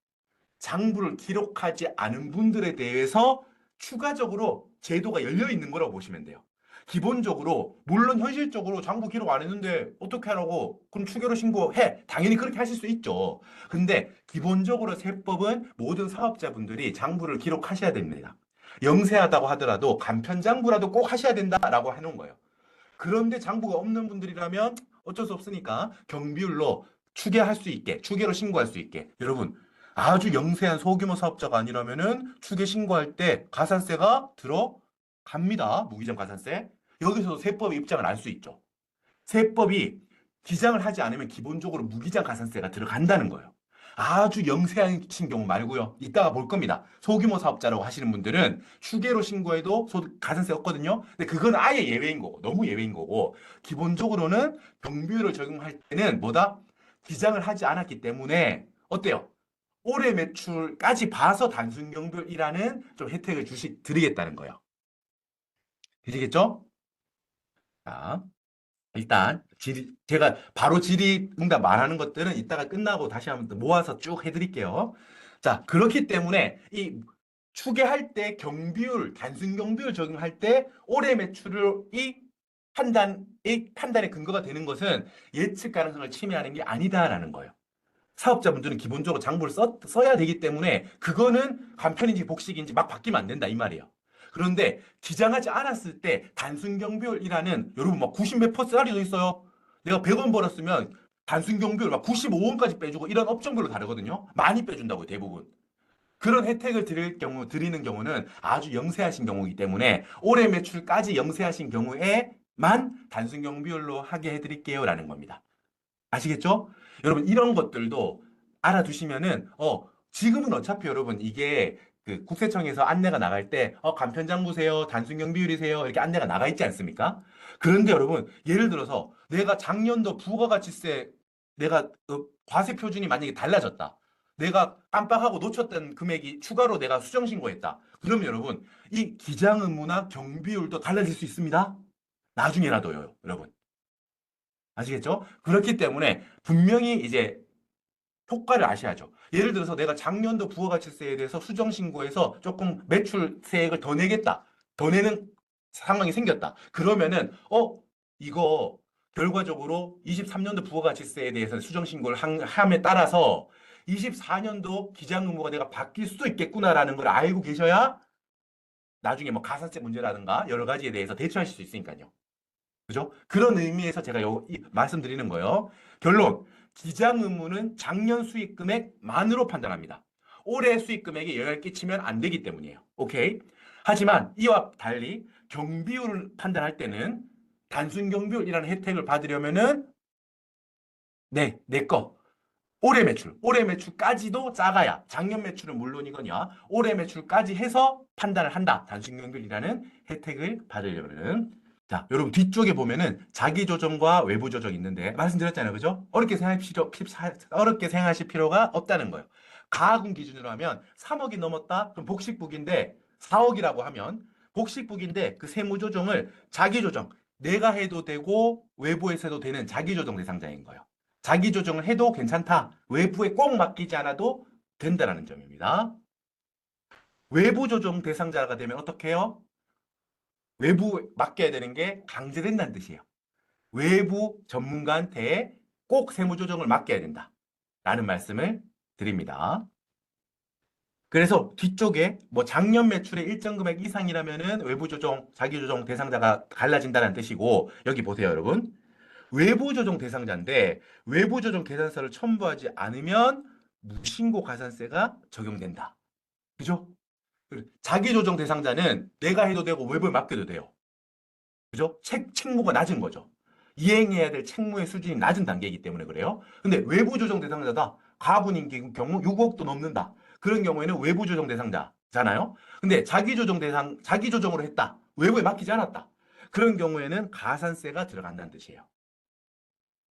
장부를 기록하지 않은 분들에 대해서 추가적으로 제도가 열려 있는 거라고 보시면 돼요. 기본적으로 물론 현실적으로 장부 기록 안 했는데 어떻게 하라고? 그럼 추계로 신고해. 당연히 그렇게 하실 수 있죠. 근데 기본적으로 세법은 모든 사업자분들이 장부를 기록하셔야 됩니다. 영세하다고 하더라도 간편장부라도 꼭 하셔야 된다라고 해놓은 거예요. 그런데 장부가 없는 분들이라면 어쩔 수 없으니까 경비율로 추계할 수 있게, 추계로 신고할 수 있게. 여러분, 아주 영세한 소규모 사업자가 아니라면은 추계 신고할 때 가산세가 들어갑니다. 무기장 가산세. 여기서도 세법의 입장을 알 수 있죠. 세법이 기장을 하지 않으면 기본적으로 무기장 가산세가 들어간다는 거예요. 아주 영세하신 경우 말고요. 이따가 볼 겁니다. 소규모 사업자라고 하시는 분들은 추계로 신고해도 가산세 없거든요. 근데 그건 아예 예외인 거고, 너무 예외인 거고, 기본적으로는 경비율을 적용할 때는 뭐다? 기장을 하지 않았기 때문에 어때요? 올해 매출까지 봐서 단순 경비율이라는 좀 혜택을 드리겠다는 거예요. 되시겠죠? 자. 일단 제가 바로 질의응답 말하는 것들은 이따가 끝나고 다시 한번 또 모아서 쭉 해드릴게요. 자, 그렇기 때문에 이 추계할 때 경비율, 단순 경비율 적용할 때 올해 매출이 판단의 근거가 되는 것은 예측 가능성을 침해하는 게 아니다라는 거예요. 사업자분들은 기본적으로 장부를 써야 되기 때문에 그거는 간편인지 복식인지 막 바뀌면 안 된다 이 말이에요. 그런데 기장하지 않았을 때 단순 경비율이라는 여러분 막 90 몇 퍼센트짜리도 있어요. 내가 100원 벌었으면 단순 경비율 막 95원까지 빼주고 이런 업종별로 다르거든요. 많이 빼준다고요, 대부분. 그런 혜택을 드리는 경우는 아주 영세하신 경우이기 때문에 올해 매출까지 영세하신 경우에만 단순 경비율로 하게 해드릴게요라는 겁니다. 아시겠죠? 여러분 이런 것들도 알아두시면은 지금은 어차피 여러분 이게 그 국세청에서 안내가 나갈 때 간편장부세요, 단순경 비율이세요 이렇게 안내가 나가 있지 않습니까? 그런데 여러분 예를 들어서 내가 작년도 부가가치세 내가 과세 표준이 만약에 달라졌다. 내가 깜빡하고 놓쳤던 금액이 추가로 내가 수정 신고했다. 그러면 여러분 이 기장 의무나 경비율도 달라질 수 있습니다. 나중에라도요, 여러분. 아시겠죠? 그렇기 때문에 분명히 이제 효과를 아셔야죠. 예를 들어서 내가 작년도 부가가치세에 대해서 수정신고해서 조금 매출세액을 더 내겠다. 더 내는 상황이 생겼다. 그러면은, 이거 결과적으로 23년도 부가가치세에 대해서 수정신고를 함에 따라서 24년도 기장의무가 내가 바뀔 수도 있겠구나라는 걸 알고 계셔야 나중에 뭐 가산세 문제라든가 여러 가지에 대해서 대처하실 수 있으니까요. 그죠? 그런 의미에서 제가 말씀드리는 거예요. 결론. 기장 의무는 작년 수익 금액만으로 판단합니다. 올해 수익 금액에 영향을 끼치면 안 되기 때문이에요. 오케이? 하지만 이와 달리 경비율을 판단할 때는 단순 경비율이라는 혜택을 받으려면은 내 거. 올해 매출까지도 작아야 작년 매출은 물론이거냐 올해 매출까지 해서 판단을 한다. 단순 경비율이라는 혜택을 받으려면은 자, 여러분 뒤쪽에 보면은 자기 조정과 외부 조정이 있는데 말씀드렸잖아요. 그죠? 어렵게 생각하실 필요가 없다는 거예요. 가학은 기준으로 하면 3억이 넘었다? 그럼 복식국인데 4억이라고 하면 복식국인데 그 세무 조정을 자기 조정 내가 해도 되고 외부에서 해도 되는 자기 조정 대상자인 거예요. 자기 조정을 해도 괜찮다. 외부에 꼭 맡기지 않아도 된다는 점입니다. 외부 조정 대상자가 되면 어떻게 해요? 외부 맡겨야 되는 게 강제된다는 뜻이에요. 외부 전문가한테 꼭 세무조정을 맡겨야 된다. 라는 말씀을 드립니다. 그래서 뒤쪽에 뭐 작년 매출의 일정 금액 이상이라면은 외부 조정, 자기 조정 대상자가 갈라진다는 뜻이고 여기 보세요, 여러분. 외부 조정 대상자인데 외부 조정 계산서를 첨부하지 않으면 무신고 가산세가 적용된다. 그죠? 자기 조정 대상자는 내가 해도 되고 외부에 맡겨도 돼요. 그죠? 책무가 낮은 거죠. 이행해야 될 책무의 수준이 낮은 단계이기 때문에 그래요. 근데 외부 조정 대상자다. 가분인 경우 6억도 넘는다. 그런 경우에는 외부 조정 대상자잖아요. 근데 자기 조정으로 했다. 외부에 맡기지 않았다. 그런 경우에는 가산세가 들어간다는 뜻이에요.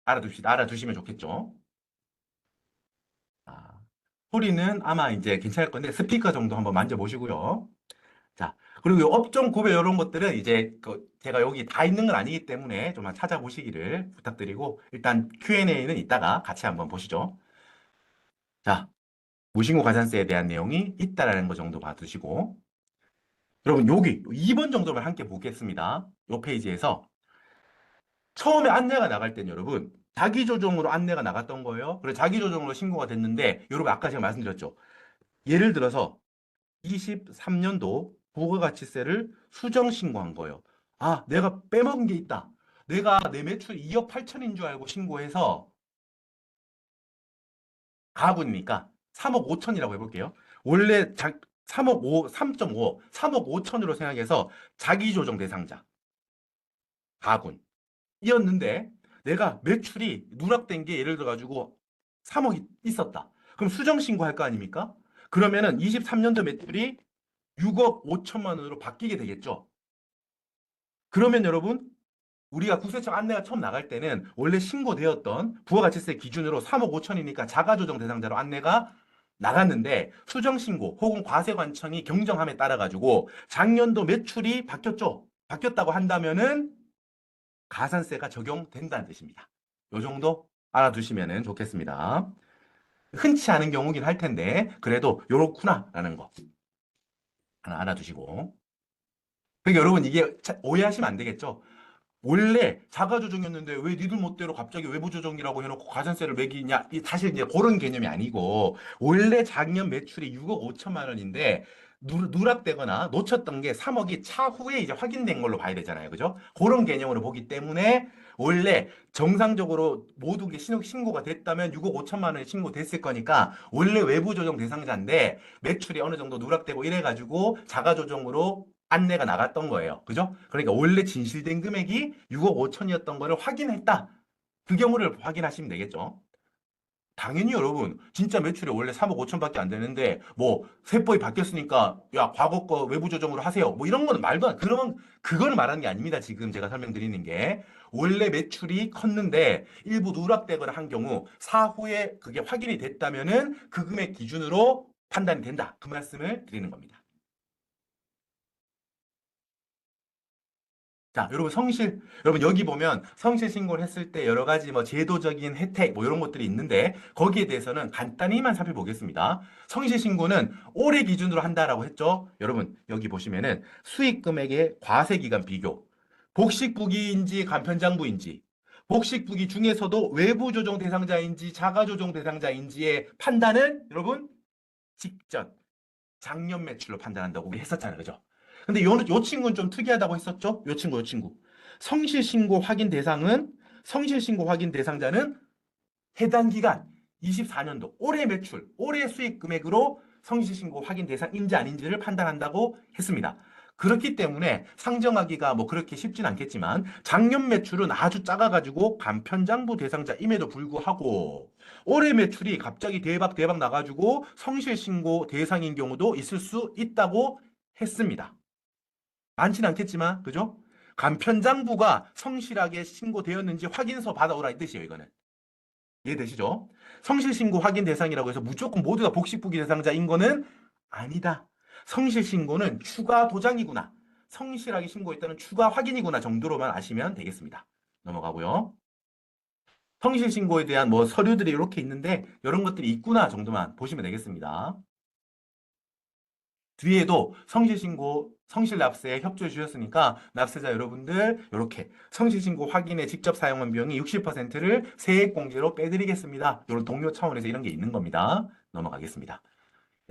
알아두시면 좋겠죠. 아, 소리는 아마 이제 괜찮을 건데 스피커 정도 한번 만져보시고요. 자, 그리고 이 업종 구별 이런 것들은 이제 제가 여기 다 있는 건 아니기 때문에 좀만 찾아보시기를 부탁드리고 일단 Q&A는 이따가 같이 한번 보시죠. 자, 무신고 가산세에 대한 내용이 있다라는 거 정도 봐두시고 여러분 여기 2번 정도만 함께 보겠습니다. 이 페이지에서 처음에 안내가 나갈 땐 여러분 자기조정으로 안내가 나갔던 거예요. 그래서 자기조정으로 신고가 됐는데 여러분 아까 제가 말씀드렸죠. 예를 들어서 23년도 부가가치세를 수정 신고한 거예요. 아, 내가 빼먹은 게 있다. 내가 내 매출 2억 8천인 줄 알고 신고해서 가분이니까 3억 5천이라고 해볼게요. 원래 3억 5, 3.5, 3억 5천으로 생각해서 자기조정 대상자, 가군이었는데 내가 매출이 누락된 게 예를 들어가지고 3억이 있었다. 그럼 수정 신고할 거 아닙니까? 그러면은 23년도 매출이 6억 5천만 원으로 바뀌게 되겠죠. 그러면 여러분 우리가 국세청 안내가 처음 나갈 때는 원래 신고되었던 부가가치세 기준으로 3억 5천이니까 자가조정 대상자로 안내가 나갔는데 수정신고 혹은 과세관청이 경정함에 따라 가지고 작년도 매출이 바뀌었죠. 바뀌었다고 한다면은 가산세가 적용된다는 뜻입니다. 요 정도 알아두시면 좋겠습니다. 흔치 않은 경우긴 할 텐데 그래도 요렇구나라는 거 하나 알아두시고 그러니까 여러분 이게 오해하시면 안 되겠죠. 원래 자가조정이었는데 왜 니들 멋대로 갑자기 외부조정이라고 해놓고 가산세를 매기냐? 사실 이제 그런 개념이 아니고 원래 작년 매출이 6억 5천만 원인데 누락되거나 놓쳤던 게 3억이 차후에 이제 확인된 걸로 봐야 되잖아요. 그죠? 그런 개념으로 보기 때문에 원래 정상적으로 모든 게 신고가 됐다면 6억 5천만 원이 신고됐을 거니까 원래 외부조정 대상자인데 매출이 어느 정도 누락되고 이래가지고 자가조정으로 안내가 나갔던 거예요. 그죠? 그러니까 원래 진실된 금액이 6억 5천이었던 거를 확인했다. 그 경우를 확인하시면 되겠죠. 당연히 여러분, 진짜 매출이 원래 3억 5천밖에 안 되는데, 뭐, 세법이 바뀌었으니까, 야, 과거 거 외부 조정으로 하세요. 뭐 이런 거는 말도 안, 그러면, 그걸 말하는 게 아닙니다. 지금 제가 설명드리는 게. 원래 매출이 컸는데, 일부 누락되거나 한 경우, 사후에 그게 확인이 됐다면은, 그 금액 기준으로 판단이 된다. 그 말씀을 드리는 겁니다. 자, 여러분 성실, 여러분 여기 보면 성실 신고를 했을 때 여러 가지 뭐 제도적인 혜택 뭐 이런 것들이 있는데 거기에 대해서는 간단히만 살펴보겠습니다. 성실 신고는 올해 기준으로 한다라고 했죠. 여러분 여기 보시면은 수익 금액의 과세 기간 비교, 복식부기인지 간편장부인지, 복식부기 중에서도 외부 조정 대상자인지 자가 조정 대상자인지의 판단은 여러분 직전 작년 매출로 판단한다고 우리 했었잖아요. 그죠? 근데 요 친구는 좀 특이하다고 했었죠? 요 친구. 성실신고 확인 대상은, 성실신고 확인 대상자는 해당 기간 24년도 올해 매출, 올해 수익 금액으로 성실신고 확인 대상인지 아닌지를 판단한다고 했습니다. 그렇기 때문에 상정하기가 뭐 그렇게 쉽진 않겠지만 작년 매출은 아주 작아가지고 간편장부 대상자임에도 불구하고 올해 매출이 갑자기 대박 나가지고 성실신고 대상인 경우도 있을 수 있다고 했습니다. 많진 않겠지만 그죠? 간편장부가 성실하게 신고되었는지 확인서 받아오라 이 뜻이에요. 이거는. 이해되시죠? 성실신고 확인 대상이라고 해서 무조건 모두 다 복식부기 대상자인 거는 아니다. 성실신고는 추가 도장이구나. 성실하게 신고했다는 추가 확인이구나 정도로만 아시면 되겠습니다. 넘어가고요. 성실신고에 대한 뭐 서류들이 이렇게 있는데 이런 것들이 있구나 정도만 보시면 되겠습니다. 뒤에도 성실신고, 성실납세에 협조해 주셨으니까 납세자 여러분들 이렇게 성실신고 확인에 직접 사용한 비용이 60%를 세액공제로 빼드리겠습니다. 이런 동료 차원에서 이런 게 있는 겁니다. 넘어가겠습니다.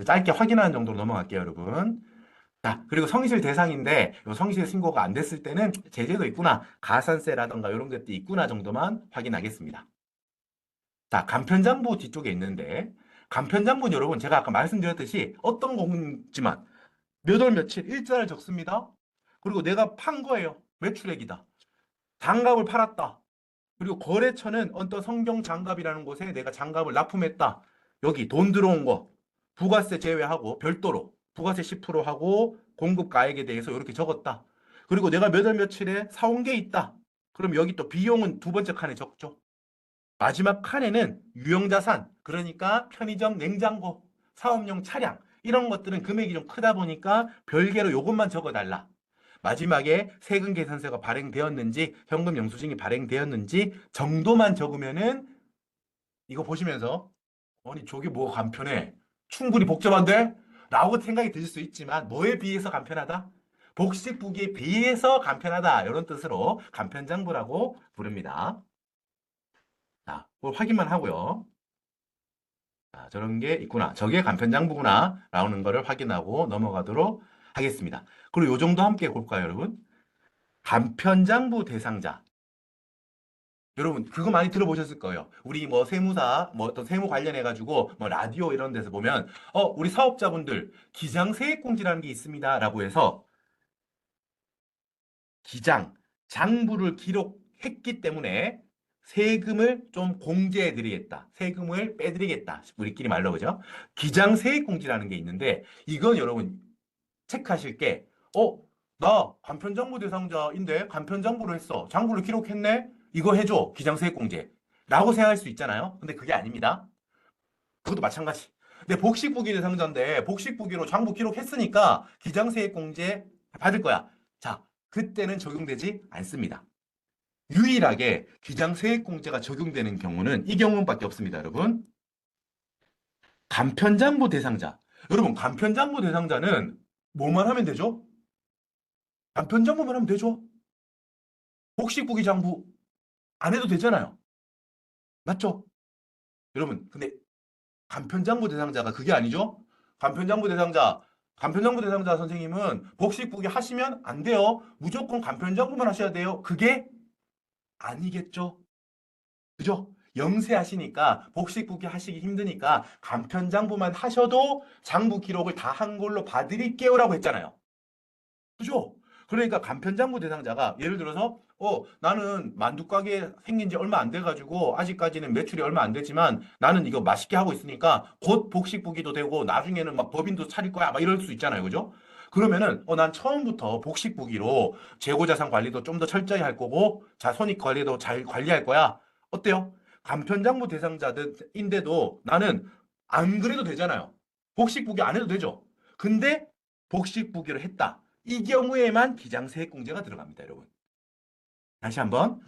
짧게 확인하는 정도로 넘어갈게요, 여러분. 자, 그리고 성실 대상인데 요 성실 신고가 안 됐을 때는 제재도 있구나, 가산세라던가 이런 것도 있구나 정도만 확인하겠습니다. 자, 간편장부 뒤쪽에 있는데 간편장부는 여러분 제가 아까 말씀드렸듯이 어떤 공지만 몇 월 며칠 일자를 적습니다. 그리고 내가 판 거예요. 매출액이다. 장갑을 팔았다. 그리고 거래처는 어떤 성경장갑이라는 곳에 내가 장갑을 납품했다. 여기 돈 들어온 거 부가세 제외하고 별도로 부가세 10% 하고 공급가액에 대해서 이렇게 적었다. 그리고 내가 몇 월 며칠에 사온 게 있다. 그럼 여기 또 비용은 두 번째 칸에 적죠. 마지막 칸에는 유형자산, 그러니까 편의점 냉장고, 사업용 차량, 이런 것들은 금액이 좀 크다 보니까 별개로 요것만 적어달라. 마지막에 세금 계산서가 발행되었는지, 현금 영수증이 발행되었는지 정도만 적으면은 이거 보시면서 아니 저게 뭐가 간편해? 충분히 복잡한데? 라고 생각이 드실 수 있지만 뭐에 비해서 간편하다? 복식부기에 비해서 간편하다. 이런 뜻으로 간편장부라고 부릅니다. 자, 그걸 확인만 하고요. 자, 저런 게 있구나. 저게 간편장부구나. 라는 거를 확인하고 넘어가도록 하겠습니다. 그리고 요 정도 함께 볼까요, 여러분? 간편장부 대상자. 여러분, 그거 많이 들어보셨을 거예요. 우리 뭐 세무사, 뭐 어떤 세무 관련해가지고 뭐 라디오 이런 데서 보면, 우리 사업자분들 기장세액공지라는 게 있습니다. 라고 해서 기장, 장부를 기록했기 때문에 세금을 좀 공제해 드리겠다. 세금을 빼드리겠다. 우리끼리 말로 그죠? 기장세액공지라는 게 있는데 이건 여러분 체크하실 게 나 간편장부 대상자인데 간편장부를 했어. 장부를 기록했네? 이거 해줘. 기장세액공제. 라고 생각할 수 있잖아요. 근데 그게 아닙니다. 그것도 마찬가지. 근데 복식부기 대상자인데 복식부기로 장부 기록했으니까 기장세액공제 받을 거야. 자, 그때는 적용되지 않습니다. 유일하게 기장세액공제가 적용되는 경우는 이 경우밖에 없습니다, 여러분. 간편장부 대상자. 여러분, 간편장부 대상자는 뭐만 하면 되죠? 간편장부만 하면 되죠? 복식부기 장부 안 해도 되잖아요. 맞죠? 여러분, 근데 간편장부 대상자가 그게 아니죠? 간편장부 대상자, 간편장부 대상자 선생님은 복식부기 하시면 안 돼요. 무조건 간편장부만 하셔야 돼요. 그게 아니겠죠? 그죠? 영세하시니까 복식부기 하시기 힘드니까 간편장부만 하셔도 장부 기록을 다 한 걸로 봐드릴게요라고 했잖아요. 그죠? 그러니까 간편장부 대상자가 예를 들어서 나는 만두 가게 생긴 지 얼마 안 돼가지고 아직까지는 매출이 얼마 안 되지만 나는 이거 맛있게 하고 있으니까 곧 복식부기도 되고 나중에는 막 법인도 차릴 거야 막 이럴 수 있잖아요. 그죠? 그러면은 난 처음부터 복식부기로 재고자산 관리도 좀 더 철저히 할 거고 손익 관리도 잘 관리할 거야. 어때요? 간편장부 대상자들인데도 나는 안 그래도 되잖아요. 복식부기 안 해도 되죠. 근데 복식부기를 했다. 이 경우에만 기장세액공제가 들어갑니다, 여러분. 다시 한번.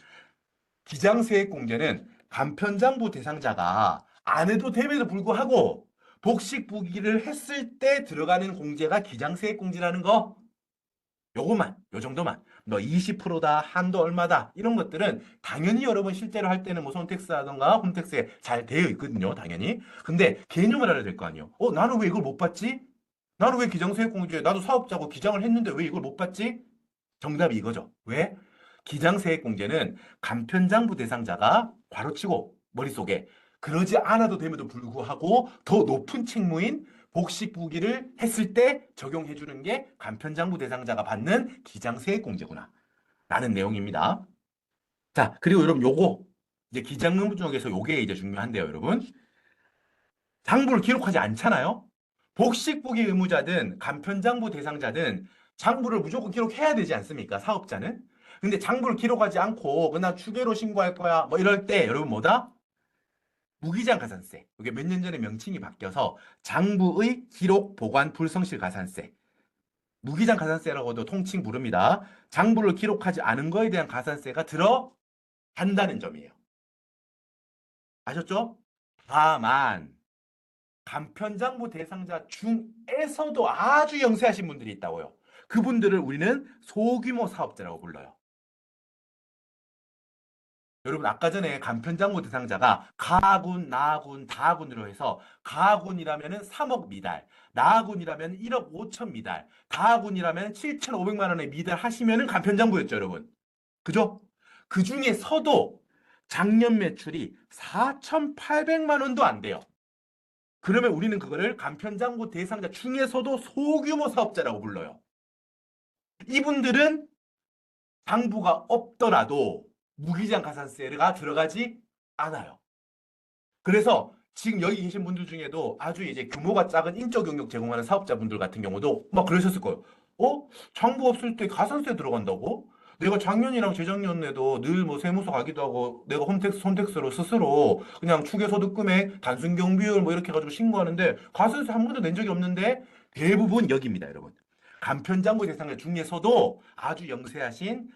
기장세액공제는 간편장부 대상자가 안 해도 됨에도 불구하고 복식부기를 했을 때 들어가는 공제가 기장세액공제라는 거. 요것만, 요 정도만. 너 20%다, 한도 얼마다, 이런 것들은 당연히 여러분 실제로 할 때는 뭐 손택스라던가 홈택스에 잘 되어 있거든요, 당연히. 근데 개념을 알아야 될 거 아니에요. 나는 왜 이걸 못 받지? 나는 왜 기장세액공제, 나도 사업자고 기장을 했는데 왜 이걸 못 받지? 정답이 이거죠. 왜? 기장세액공제는 간편장부 대상자가 괄호치고 머릿속에 그러지 않아도 됨에도 불구하고 더 높은 책무인 복식부기를 했을 때 적용해 주는 게 간편장부 대상자가 받는 기장세액공제구나 라는 내용입니다. 자, 그리고 여러분 요거 이제 기장의무 중에서 요게 이제 중요한데요, 여러분. 장부를 기록하지 않잖아요. 복식부기 의무자든 간편장부 대상자든 장부를 무조건 기록해야 되지 않습니까? 사업자는. 근데 장부를 기록하지 않고 그냥 추계로 신고할 거야. 뭐 이럴 때 여러분 뭐다? 무기장 가산세. 이게 몇 년 전에 명칭이 바뀌어서 장부의 기록 보관 불성실 가산세. 무기장 가산세라고도 통칭 부릅니다. 장부를 기록하지 않은 거에 대한 가산세가 들어간다는 점이에요. 아셨죠? 다만 간편장부 대상자 중에서도 아주 영세하신 분들이 있다고요. 그분들을 우리는 소규모 사업자라고 불러요. 여러분 아까 전에 간편장부 대상자가 가군, 나군, 다군으로 해서 가군이라면 3억 미달, 나군이라면 1억 5천 미달, 다군이라면 7,500만 원의 미달 하시면은 간편장부였죠, 여러분. 그죠? 그 중에서도 작년 매출이 4,800만 원도 안 돼요. 그러면 우리는 그거를 간편장부 대상자 중에서도 소규모 사업자라고 불러요. 이분들은 장부가 없더라도 무기장 가산세가 들어가지 않아요. 그래서 지금 여기 계신 분들 중에도 아주 이제 규모가 작은 인적 영역 제공하는 사업자분들 같은 경우도 막 그러셨을 거예요. 장부 없을 때 가산세 들어간다고? 내가 작년이랑 재작년에도 늘 뭐 세무서 가기도 하고 내가 홈택스, 손택스로 스스로 그냥 추계소득 금액, 단순 경비율 뭐 이렇게 해가지고 신고하는데 가산세 한 번도 낸 적이 없는데 대부분 여기입니다, 여러분. 간편장부 대상자 중에서도 아주 영세하신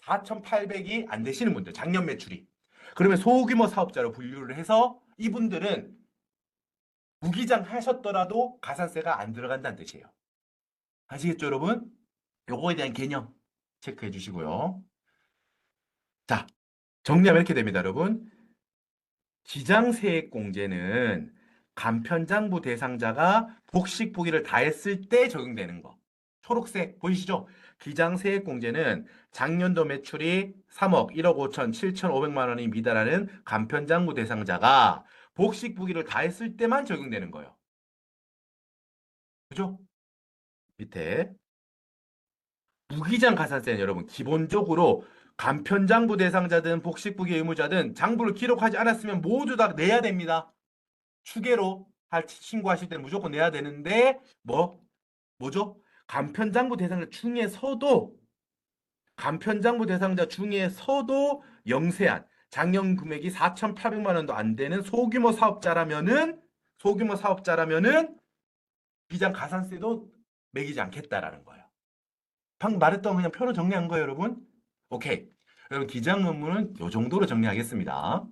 4,800이 안 되시는 분들, 작년 매출이. 그러면 소규모 사업자로 분류를 해서 이분들은 무기장 하셨더라도 가산세가 안 들어간다는 뜻이에요. 아시겠죠, 여러분? 요거에 대한 개념 체크해 주시고요. 자, 정리하면 이렇게 됩니다, 여러분. 기장세액공제는 간편장부 대상자가 복식부기를 다 했을 때 적용되는 거. 초록색 보이시죠? 기장세액공제는 작년도 매출이 3억, 1억 5천, 7,500만 원이 미달하는 간편장부 대상자가 복식부기를 다 했을 때만 적용되는 거예요. 그죠? 밑에 무기장 가산세는 여러분 기본적으로 간편장부 대상자든 복식부기 의무자든 장부를 기록하지 않았으면 모두 다 내야 됩니다. 추계로 신고하실 때는 무조건 내야 되는데 뭐죠? 간편장부 대상자 중에서도 영세한 작년 금액이 4,800만 원도 안 되는 소규모 사업자라면은 비장 가산세도 매기지 않겠다라는 거예요. 방금 말했던 그냥 표로 정리한 거예요, 여러분. 오케이. 여러분 기장 업무는 이 정도로 정리하겠습니다.